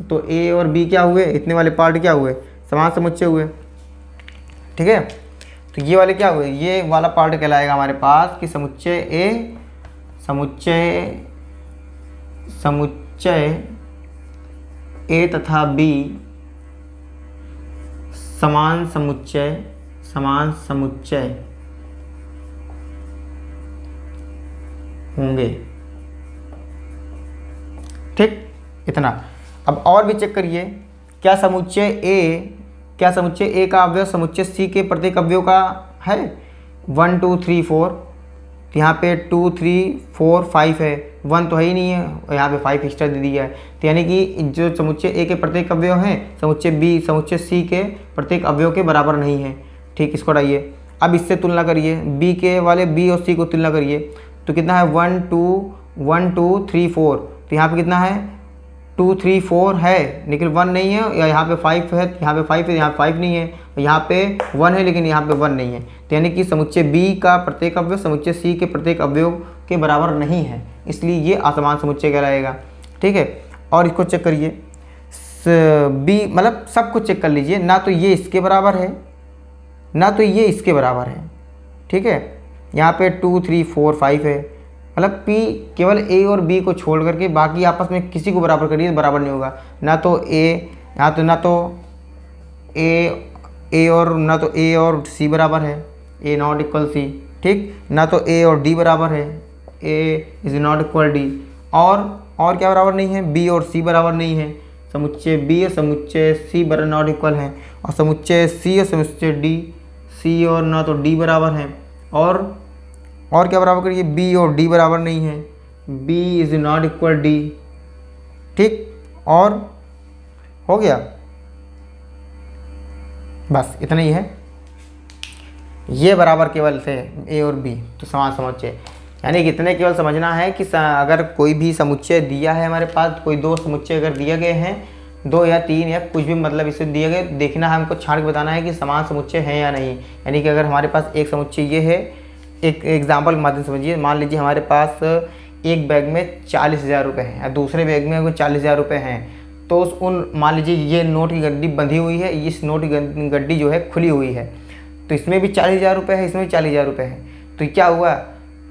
A: तो ए और बी क्या हुए इतने वाले पार्ट क्या हुए समान समुच्चय हुए, ठीक है। तो ये वाले क्या हुए, ये वाला पार्ट कहलाएगा हमारे पास कि समुच्चय ए तथा बी समान समुच्चय होंगे, ठीक। इतना। अब और भी चेक करिए, क्या समुच्चय ए का अवयव समुच्चय सी के प्रत्येक अवयव का है 1 2 3 4, तो यहाँ पे 2 3 4 5 है, 1 तो है ही नहीं है, यहाँ पे 5 एक्स्ट्रा दे दिया है। तो यानी कि जो समुच्चय ए के प्रत्येक अवयव हैं समुच्चय सी के प्रत्येक अवयव के बराबर नहीं है, ठीक। इसको हटाइए। अब इससे तुलना करिए, बी के वाले बी और सी को तुलना करिए, तो कितना है 1 2 3 4, तो यहाँ पे कितना है 2 3 4 है लेकिन 1 नहीं है, या यहाँ पे 5 है, यहाँ पे 5 है, यहाँ 5 नहीं है, यहाँ पे 1 है लेकिन यहाँ पे 1 नहीं है। तो यानी कि समुच्चय बी का प्रत्येक अवयव समुच्चय सी के प्रत्येक अवयव के बराबर नहीं है, इसलिए ये असमान समुच्चय कहलाएगा, ठीक है। और इसको चेक करिए, बी मतलब सब कुछ चेक कर लीजिए, ना तो ये इसके बराबर है ना तो ये इसके बराबर है, ठीक है। यहाँ पे 2 3 4 5 है, मतलब P केवल A और B को छोड़ करके बाकी आपस में किसी को बराबर करिए बराबर नहीं होगा, ना तो A और C बराबर है, A नॉट इक्वल C, ठीक, ना तो A और D बराबर है, A is not equal D, और क्या बराबर नहीं है, B और C बराबर नहीं है, समुच्चय B और समुच्चय C बराबर नॉट इक्वल हैं, और समुच्चय C और समुच्चय D C और ना तो D बराबर हैं, और क्या बराबर करिए B और D बराबर नहीं है, B is not equal D, ठीक। और हो गया, बस इतना ही है, ये बराबर केवल थे A और B, तो समान समुच्चय। यानी कि इतने केवल समझना है कि अगर कोई भी समुच्चय दिया है हमारे पास, कोई दो समुच्चय अगर दिए गए हैं, 2 या 3 या कुछ भी मतलब इसे दिए गए, देखना है हमको छाड़ के बताना है कि समान समुच्चय है या नहीं। यानी कि अगर हमारे पास एक समुच्चय ये है, एक एग्जाम्पल के माध्यम से समझिए, मान लीजिए हमारे पास एक बैग में 40,000 रुपये हैं और दूसरे बैग में 40,000 रुपये हैं, तो मान लीजिए ये नोट की गड्डी बंधी हुई है, इस नोट की गड्डी जो है खुली हुई है, तो इसमें भी 40,000 रुपये है, इसमें भी 40,000 रुपये है। तो क्या हुआ,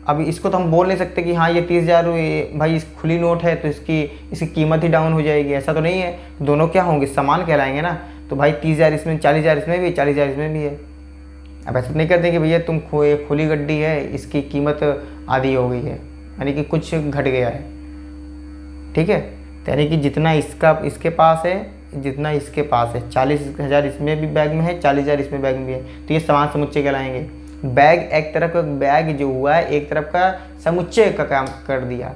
A: अभी इसको तो हम बोल नहीं सकते कि हाँ ये 30,000 भाई इस खुली नोट है तो इसकी कीमत ही डाउन हो जाएगी, ऐसा तो नहीं है, दोनों क्या होंगे समान कहलाएंगे ना। तो भाई 30,000 इसमें, 40,000 इसमें भी, 40,000 इसमें भी है। अब ऐसा नहीं करते कि भैया तुम खुली गड्डी है इसकी कीमत आधी हो गई है, यानी कि कुछ घट गया है, ठीक है। तो यानी कि जितना इसके पास है जितना इसके पास है, 40,000 इसमें भी बैग में है, 40,000 इसमें बैग में भी है, तो ये समान समुच्चय कहलाएंगे। बैग एक तरफ का बैग जो हुआ है एक तरफ का समुच्चय का काम कर दिया,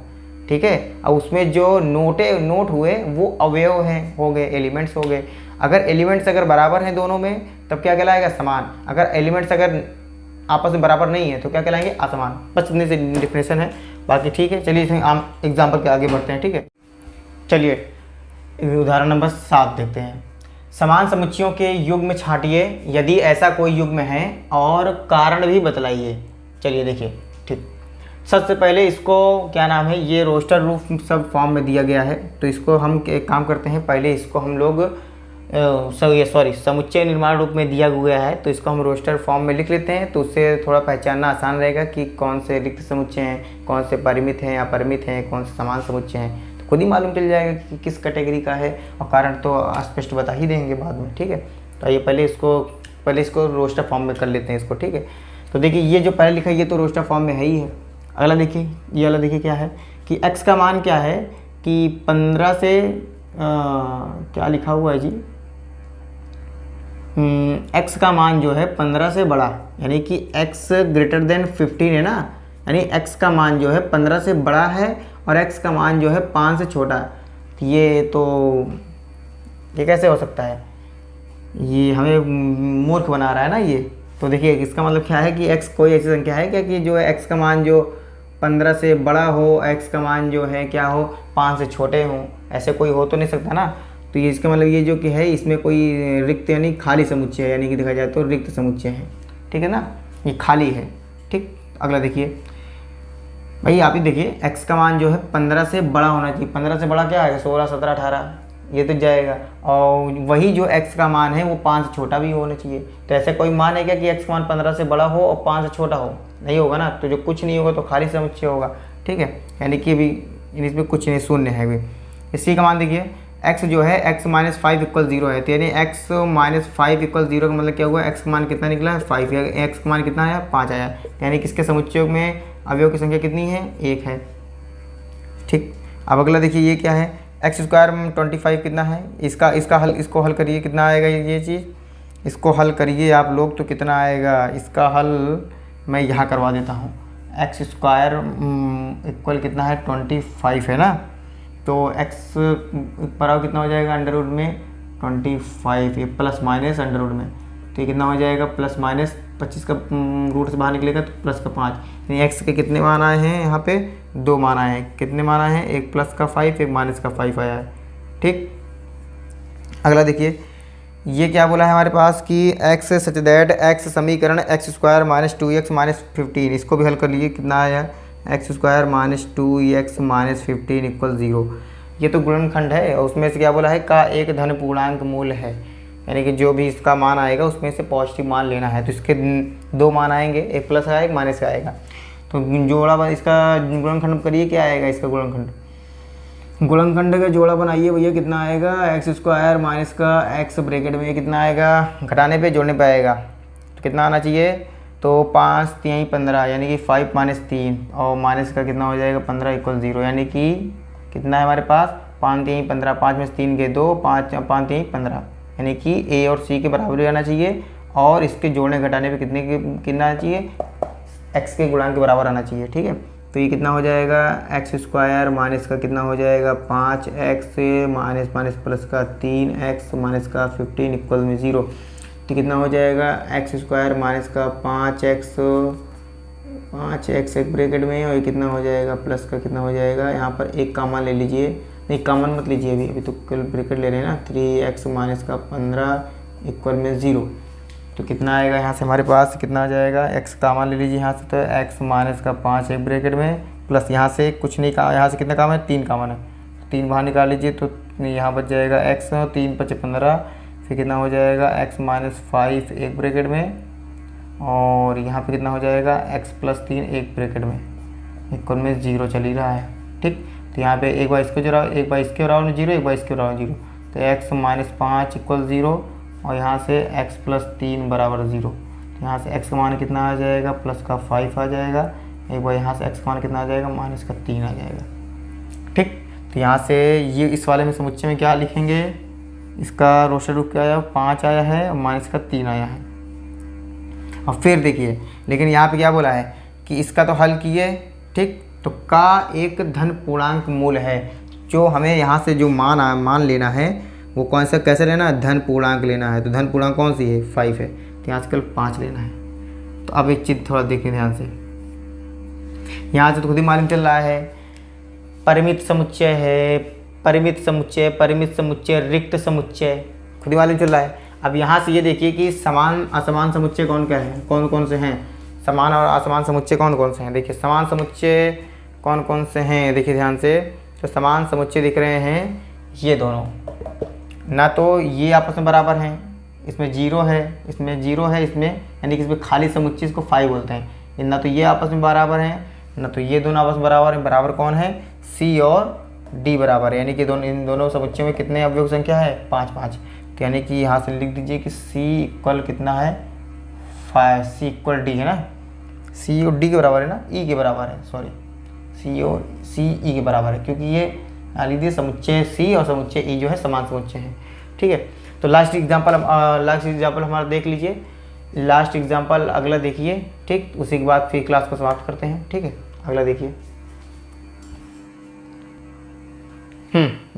A: ठीक है। अब उसमें जो नोट हुए वो अवयव हैं, हो गए, एलिमेंट्स हो गए। अगर एलिमेंट्स अगर बराबर हैं दोनों में तब क्या कहलाएगा, समान। अगर एलिमेंट्स अगर आपस में बराबर नहीं है तो क्या कहलाएंगे, असमान। बस इतने से डिफिनेशन है, बाकी ठीक है। चलिए इसमें आम एग्जाम्पल के आगे बढ़ते हैं, ठीक है। चलिए उदाहरण नंबर 7 देखते हैं। समान समुच्चयों के युग्म छांटिए यदि ऐसा कोई युग्म है और कारण भी बतलाइए। चलिए देखिए, ठीक। सबसे पहले इसको क्या नाम है, ये रोस्टर रूप सब फॉर्म में दिया गया है, तो इसको हम एक काम करते हैं, पहले इसको हम लोग समुच्चय निर्माण रूप में दिया हुआ है, तो इसको हम रोस्टर फॉर्म में लिख लेते हैं, तो उससे थोड़ा पहचानना आसान रहेगा कि कौन से रिक्त समुच्चय हैं, कौन से परिमित हैं, अपरिमित हैं, कौन से समान समुच्चय हैं, तो खुद ही मालूम चल जाएगा कि किस कैटेगरी का है, और कारण तो स्पष्ट बता ही देंगे बाद में, ठीक है। तो आइए पहले इसको रोस्टर फॉर्म में कर लेते हैं इसको, ठीक है। तो देखिए ये जो पहले लिखा है ये तो रोस्टर फॉर्म में है ही है। अगला देखिए, ये वाला देखिए क्या है कि x का मान क्या है कि 15 से क्या लिखा हुआ है जी, x का मान जो है 15 से बड़ा, यानी कि x ग्रेटर देन 15 है ना, यानी x का मान जो है 15 से बड़ा है और x का मान जो है 5 से छोटा है। ये कैसे हो सकता है, ये हमें मूर्ख बना रहा है ना ये। तो देखिए इसका मतलब क्या है कि x कोई ऐसी संख्या है क्या कि जो है x का मान जो 15 से बड़ा हो, x का मान जो है क्या हो 5 से छोटे हों, ऐसे कोई हो तो नहीं सकता ना। तो ये इसका मतलब ये जो कि है इसमें कोई रिक्त यानी खाली समुच्चय है, यानी कि देखा जाए तो रिक्त समुच्चय है, ठीक है ना, ये खाली है, ठीक। अगला देखिए भाई, आप ही देखिए x का मान जो है 15 से बड़ा होना चाहिए। 15 से बड़ा क्या है, 16, 17, 18, ये तो जाएगा। और वही जो x का मान है वो 5 से छोटा भी होना चाहिए। तो ऐसा कोई मान है क्या कि x का मान 15 से बड़ा हो और 5 से छोटा हो, नहीं होगा ना। तो जो कुछ नहीं होगा तो खाली समुच्चय होगा, ठीक है, यानी कि अभी इसमें कुछ नहीं, शून्य है अभी। इसी का मान देखिए x जो है x - 5 = 0 है, तो यानी x - 5 = 0 का मतलब क्या हुआ, x का मान कितना निकला है 5, x का मान कितना आया 5 आया, यानी किसके समुच्चय में अवयव की संख्या कितनी है 1 है, ठीक। अब अगला देखिए ये क्या है, x² 25 कितना है, इसको हल करिए, कितना आएगा ये चीज़, इसको हल करिए आप लोग तो कितना आएगा, इसका हल मैं यहाँ करवा देता हूँ। x² इक्वल कितना है 25 है ना, तो x पर कितना हो जाएगा अंडर रूट में 25, ये प्लस माइनस अंडर रूट में, तो ये कितना हो जाएगा प्लस माइनस 25 का रूट से बाहर निकलेगा तो प्लस का 5, यानी x के कितने मान आए हैं यहाँ पे 2 मान आए हैं। कितने मान आए हैं, एक प्लस का 5 एक माइनस का 5 आया है, ठीक। अगला देखिए ये क्या बोला है हमारे पास कि x सच दैट x समीकरण x² - 2x - 15, इसको भी हल कर लिए, कितना आया x² - 2x - 15 = 0। ये तो गुणनखंड है और उसमें से क्या बोला है का एक धन पूर्णांक मूल है, यानी कि जो भी इसका मान आएगा उसमें से पॉजिटिव मान लेना है। तो इसके 2 मान आएंगे, एक प्लस आएगा एक माइनस का आएगा। तो जोड़ा इसका गुणनखंड करिए, क्या आएगा इसका गुणनखंड का जोड़ा बनाइए भैया, कितना आएगा x² माइनस का x ब्रैकेट में कितना आएगा, घटाने पे जोड़ने पे आएगा, तो कितना आना चाहिए, तो 5 × 3 = 15, यानी कि 5 - 3 और माइनस का कितना हो जाएगा 15 = 0, यानी कि कितना है हमारे पास 5 × 3 = 15, 5 में से 3 गए 2, 5 × 3 = 15, यानी कि a और c के बराबर आना चाहिए और इसके जोड़ने घटाने पे कितना आना चाहिए, x के गुणांक के बराबर आना चाहिए, ठीक है। तो ये कितना हो जाएगा x² माइनस का कितना हो जाएगा 5x माइनस प्लस का 3x माइनस का 15 = 0, तो कितना हो जाएगा x² माइनस का 5x एक ब्रैकेट में, और ये कितना हो जाएगा प्लस का कितना हो जाएगा, यहाँ पर एक कामन ले लीजिए, नहीं कामन मत लीजिए अभी तो कल ब्रैकेट ले रहे हैं ना, 3x माइनस का 15 = 0, तो कितना आएगा यहाँ से हमारे पास कितना आ जाएगा, x कामन ले लीजिए यहाँ से, तो x माइनस का 5 एक ब्रैकेट में प्लस यहाँ से कुछ नहीं का, यहाँ से कितना कामन है 3 कामन है, 3 बाहर निकाल लीजिए तो यहाँ बच जाएगा x 3 × 5 = 15, फिर कितना हो जाएगा x - 5 एक ब्रैकेट में और यहाँ पे कितना हो जाएगा x + 3 एक ब्रैकेट में, इक्वल में 0 चल ही रहा है, ठीक। तो यहाँ पे एक बार इसको जोड़ा, एक बार इसके बराबर 0, एक बार इसके बराबर 0, तो x - 5 = 0 और यहाँ से x + 3 = 0, तो यहाँ से x का मान कितना आ जाएगा प्लस का 5 आ जाएगा, एक बार यहाँ से x का मान कितना आ जाएगा माइनस का 3 आ जाएगा, ठीक। तो यहाँ से ये इस वाले में समुच्चय में क्या लिखेंगे, इसका रोस्टेड रूप क्या आया, 5 आया है और माइनस का 3 आया है। और फिर देखिए, लेकिन यहाँ पे क्या बोला है कि इसका तो हल किए, ठीक, तो का एक धन पूर्णांक मूल है। जो हमें यहाँ से जो मान लेना है वो कौन सा, कैसे लेना है, धन पूर्णांक लेना है। तो धन पूर्णांक कौन सी है, 5 है, तो यहाँ से कल 5 लेना है। तो अब एक चीज़ थोड़ा देखिए ध्यान से, यहाँ से तो खुद ही मालूम चल रहा है परिमित समुच्चय है, परिमित समुच्चय, परिमित समुच्चय, रिक्त समुच्चय, खुद ही मालूम चल रहा है। अब यहाँ से ये देखिए कि समान असमान समुच्चय कौन क्या है, कौन कौन से हैं, समान और असमान समुच्चय कौन कौन से हैं। देखिए समान समुच्चय कौन कौन से हैं, देखिए ध्यान से, तो समान समुच्चय दिख रहे हैं ये दोनों, ना तो ये आपस में बराबर हैं, इसमें 0 है, इसमें 0 है, इसमें यानी कि इसमें खाली समुच्चय इसको 5 बोलते हैं। ना तो ये आपस में बराबर हैं, ना तो ये दोनों आपस में बराबर हैं। बराबर कौन है, C और D बराबर है, यानी कि इन दोनों समुच्चयों में कितने अवयव की संख्या है, 5 5। तो यानी कि यहाँ से लिख दीजिए कि C इक्वल कितना है, 5, C इक्वल D है ना, C और D के बराबर है ना, E के बराबर है, सॉरी C और E के बराबर है, क्योंकि ये मान लीजिए समुच्चय C और समुच्चय E जो है समान समुच्चय हैं, ठीक है। तो लास्ट एग्जांपल हमारा देख लीजिए, लास्ट एग्जांपल अगला देखिए, ठीक, उसी के बाद फिर क्लास को समाप्त करते हैं, ठीक है। अगला देखिए,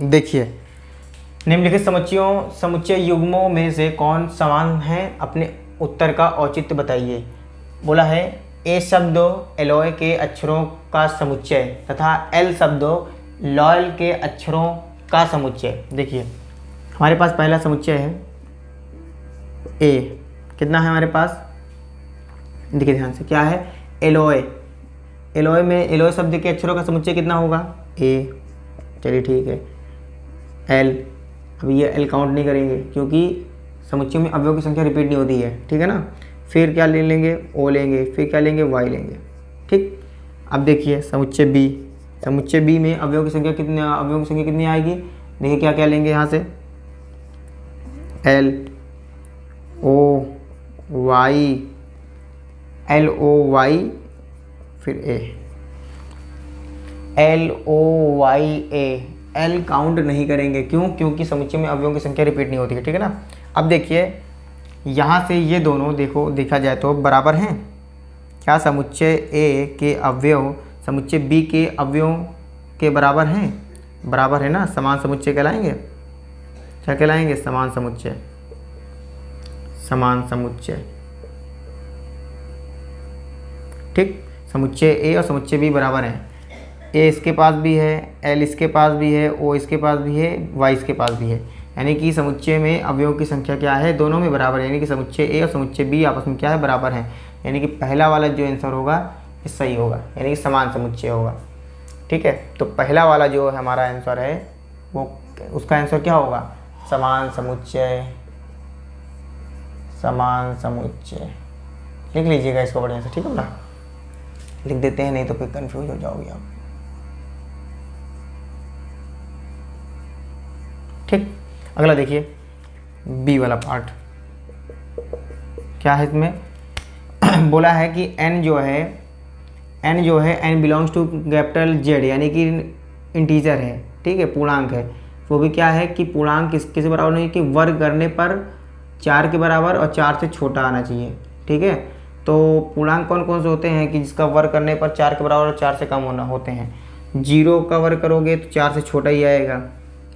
A: देखिए निम्नलिखित समुच्चय युग्मों में से कौन समान है, अपने उत्तर का औचित्य बताइए। बोला है ए शब्दों एलॉय के अक्षरों का समुच्चय तथा एल शब्दों लॉयल के अक्षरों का समुच्चय। देखिए हमारे पास पहला समुच्चय है ए, कितना है हमारे पास, देखिए ध्यान से, क्या है, एलॉय। एलॉय में एलॉय शब्द के अक्षरों का समुच्चय कितना होगा, ए, चलिए ठीक है। एल, अभी ये एल काउंट नहीं करेंगे क्योंकि समुच्चय में अवयव की संख्या रिपीट नहीं होती है, ठीक है ना। फिर क्या ले लेंगे, ओ लेंगे, फिर क्या लेंगे, वाई लेंगे, ठीक। अब देखिए समुच्चय बी, समुच्चय बी में अवयव की संख्या कितनी आएगी, देखिए क्या क्या लेंगे यहाँ से, L O Y, L O Y, फिर A, L O Y A. L count नहीं करेंगे, क्यों, क्योंकि समुच्चय में अवयवों की संख्या रिपीट नहीं होती है, ठीक है ना। अब देखिए यहाँ से ये दोनों देखा जाए तो बराबर हैं, क्या समुच्चय ए के अवयव समुच्चय बी के अवयवों के बराबर हैं, बराबर है ना, समान समुच्चय कहलाएंगे, क्या कहलाएंगे, समान समुच्चय, समान समुच्चय, ठीक। समुच्चय ए और समुच्चय बी बराबर हैं, ए इसके पास भी है, एल इसके पास भी है, ओ इसके पास भी है, वाई इसके पास भी है, यानी कि समुच्चय में अवयवों की संख्या क्या है, दोनों में बराबर है, यानी कि समुच्चय ए और समुच्चय बी आपस में क्या है, बराबर हैं। यानी कि पहला वाला जो आंसर होगा ये सही होगा, यानी कि समान समुच्चय होगा, ठीक है। तो पहला वाला जो हमारा आंसर है वो, उसका आंसर क्या होगा, समान समुच्चय, समान समुच्चय। लिख लीजिएगा इसको बढ़िया से, ठीक है ना, लिख देते हैं, नहीं तो फिर कंफ्यूज हो जाओगे आप, ठीक। अगला देखिए बी वाला पार्ट, क्या है इसमें बोला है कि n जो है n belongs to capital Z, यानी कि इंटीजर है, ठीक है, पूर्णांक है। वो भी क्या है कि पूर्णांक किसके बराबर नहीं, कि वर्ग करने पर 4 के बराबर और 4 से छोटा आना चाहिए, ठीक है। तो पूर्णांक कौन कौन से होते हैं कि जिसका वर्ग करने पर 4 के बराबर और 4 से कम होते हैं। 0 का वर्ग करोगे तो 4 से छोटा ही आएगा।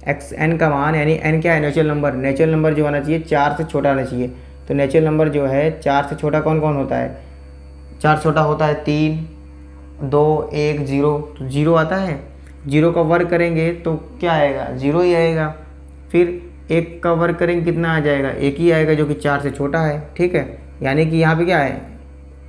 A: एक्स एन का मान, यानी एन क्या है, नेचुरल नंबर जो आना चाहिए 4 से छोटा आना चाहिए। तो नेचुरल नंबर जो है 4 से छोटा कौन कौन होता है, 4 छोटा होता है 3, 2, 1, 0, तो 0 आता है। 0 का वर्ग करेंगे तो क्या आएगा, 0 ही आएगा। फिर 1 का वर्ग करेंगे कितना आ जाएगा, 1 ही आएगा, जो कि 4 से छोटा है, ठीक है। यानी कि यहाँ पे क्या है,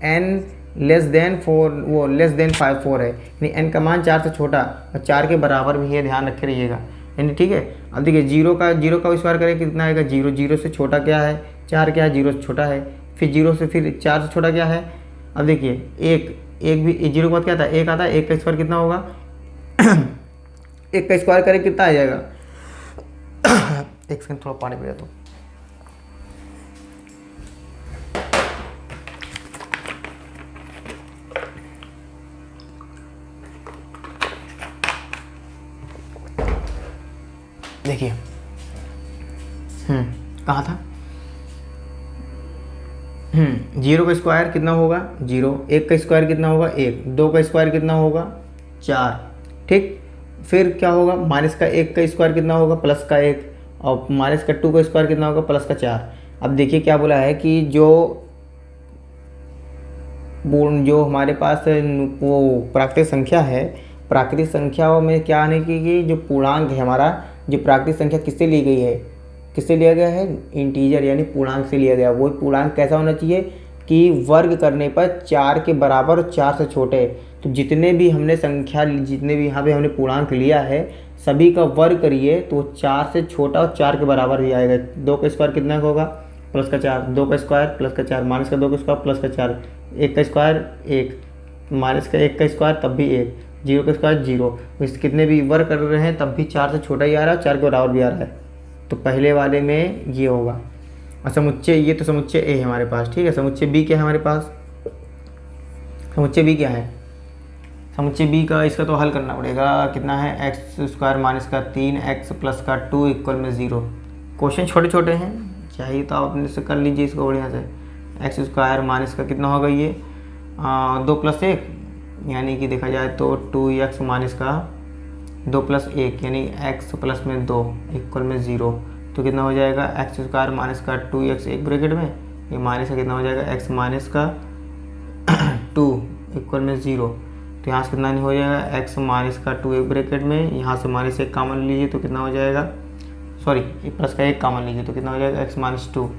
A: n लेस देन 4 है, यानी n का मान 4 से छोटा और 4 के बराबर भी है, ध्यान रखे रहिएगा, यानी ठीक है। अब देखिए 0 का स्क्वायर करें कितना आएगा, 0, 0 से छोटा क्या है, 4 क्या है, 0 से छोटा है। फिर 0 से फिर 4 से छोटा क्या है, अब देखिए 1 भी 0 के बाद क्या आता है, 1 आता है, 1 का स्क्वायर कितना होगा 1 का स्क्वायर करें कितना आ जाएगा एक सेकंड थोड़ा पानी पी तो। देखिए कहाँ था? 0 का स्क्वायर कितना होगा? 0। 1 का स्क्वायर कितना होगा? 1। 2 का स्क्वायर कितना होगा? 4। ठीक, फिर क्या होगा? माइनस का 1 का स्क्वायर कितना होगा? प्लस का 1। और माइनस का 2 का स्क्वायर कितना होगा? प्लस का 4। अब देखिए क्या बोला है कि जो हमारे पास वो प्राकृतिक संख्या है, प्राकृतिक संख्याओं में क्या आने की जो पूर्णांक है हमारा, जो प्राकृतिक संख्या किससे ली गई है, किससे लिया गया है? इंटीजर यानी पूर्णांक से लिया गया। वो पूर्णांक कैसा होना चाहिए कि वर्ग करने पर 4 के बराबर और 4 से छोटे। तो जितने भी हमने यहाँ पे हमने पूर्णांक लिया है सभी का वर्ग करिए तो 4 से छोटा और 4 के बराबर ही आएगा। 2 का स्क्वायर कितना होगा? प्लस का 4। 2 का स्क्वायर प्लस का 4, माइनस का 2 का स्क्वायर प्लस का 4, 1 का स्क्वायर 1, माइनस का 1 का स्क्वायर तब भी 1, 0 का स्क्वायर 0। इस कितने भी वर्ग कर रहे हैं तब भी 4 से छोटा ही आ रहा है, 4 के बराबर भी आ रहा है। तो पहले वाले में ये होगा। और समुच्चय, ये तो समुच्चय ए है हमारे पास, ठीक है। समुच्चय बी क्या है हमारे पास? समुच्चय बी क्या है? समुच्चय बी का इसका तो हल करना पड़ेगा। कितना है? एक्स स्क्वायर माइनस का 3x प्लस का 2 इक्वल में 0। क्वेश्चन छोटे छोटे हैं, चाहिए तो आप अपने से कर लीजिए इसको बढ़िया से। एक्स स्क्वायर माइनस का कितना होगा? ये 2 प्लस 1 यानी कि देखा जाए तो 2x माइनस का 2 प्लस 1 यानी x प्लस में 2 इक्वल में 0। तो कितना हो जाएगा? एक्स स्क्वायर माइनस का 2x एक ब्रैकेट में, ये माइनस का कितना हो जाएगा? x माइनस का 2 इक्वल में 0। तो यहाँ से कितना नहीं हो जाएगा? x माइनस का 2 एक ब्रैकेट में, यहाँ से माइनस 1 कॉमन लीजिए तो कितना हो जाएगा? सॉरी, प्लस का 1 कॉमन लीजिए तो कितना हो जाएगा? x माइनस 2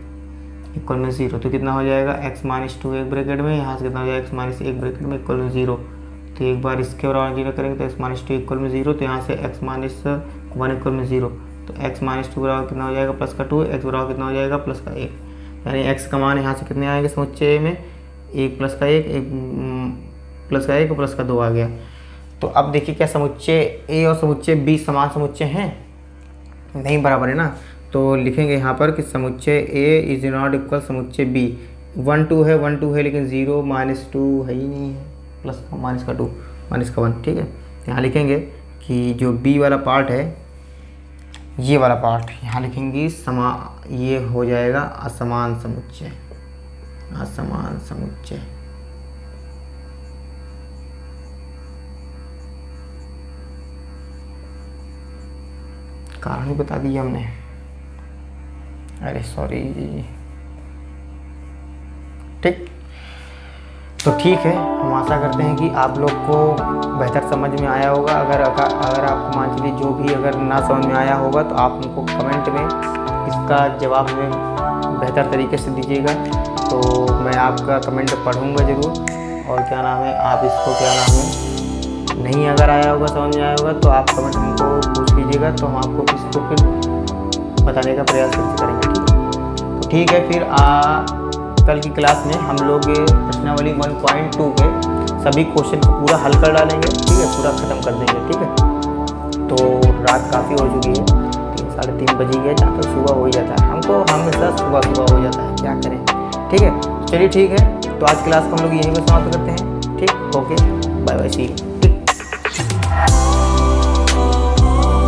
A: इक्वल में 0। तो कितना हो जाएगा? x माइनस 2 एक ब्रैकेट में, यहाँ से कितना हो जाएगा? x माइनस 1 ब्रैकेट में इक्वल में 0। तो एक बार इसके बराबर 0 करेंगे तो x माइनस 2 इक्वल में 0। तो यहाँ से x माइनस 1 इक्वल में 0। तो x माइनस 2 बराबर कितना हो जाएगा? प्लस का 2। x बराबर कितना हो जाएगा? प्लस का 1। यानी x का मान यहाँ से कितने आएंगे समुच्चय में? 1 प्लस का 1, 1 प्लस का 1 प्लस का 2 आ गया। तो अब देखिए क्या समुच्चय ए और समुच्चय बी समान समुच्चय हैं? नहीं, बराबर है ना। तो लिखेंगे यहाँ पर कि समुच्चय ए इज नॉट इक्वल समुच्चय बी। 1 2 है, 1 2 है, लेकिन 0 माइनस 2 है ही नहीं है, प्लस का माइनस का 2 माइनस का 1, ठीक है। यहाँ लिखेंगे कि जो बी वाला पार्ट है, ये वाला पार्ट यहाँ लिखेंगे ये हो जाएगा असमान समुच्चय। असमान समुच्चय कारण ही बता दिया हमने, अरे सॉरी। ठीक, तो ठीक है, हम आशा करते हैं कि आप लोग को बेहतर समझ में आया होगा। अगर आपको मान चलिए जो भी अगर ना समझ में आया होगा तो आप हमको कमेंट में इसका जवाब में बेहतर तरीके से दीजिएगा, तो मैं आपका कमेंट पढ़ूंगा ज़रूर। और क्या नाम है, आप इसको क्या नाम है नहीं अगर आया होगा, समझ में आया होगा तो आप कमेंट हमको पूछ लीजिएगा, तो हम आपको इसको फिर बताने का प्रयास करेंगे। तो ठीक है, फिर कल की क्लास में हम लोग प्रश्नावली 1.2 के सभी क्वेश्चन को पूरा हल कर डालेंगे, ठीक है, पूरा ख़त्म कर देंगे, ठीक है। तो रात काफ़ी हो चुकी है, 3 साढ़े 3 बज गया, जहाँ तक सुबह हो ही जाता है, हमको हमेशा सुबह हो जाता है, क्या करें। ठीक है, चलिए ठीक है, तो आज क्लास को हम लोग यहीं पर समाप्त करते हैं। ठीक, okay, bye bye, see you.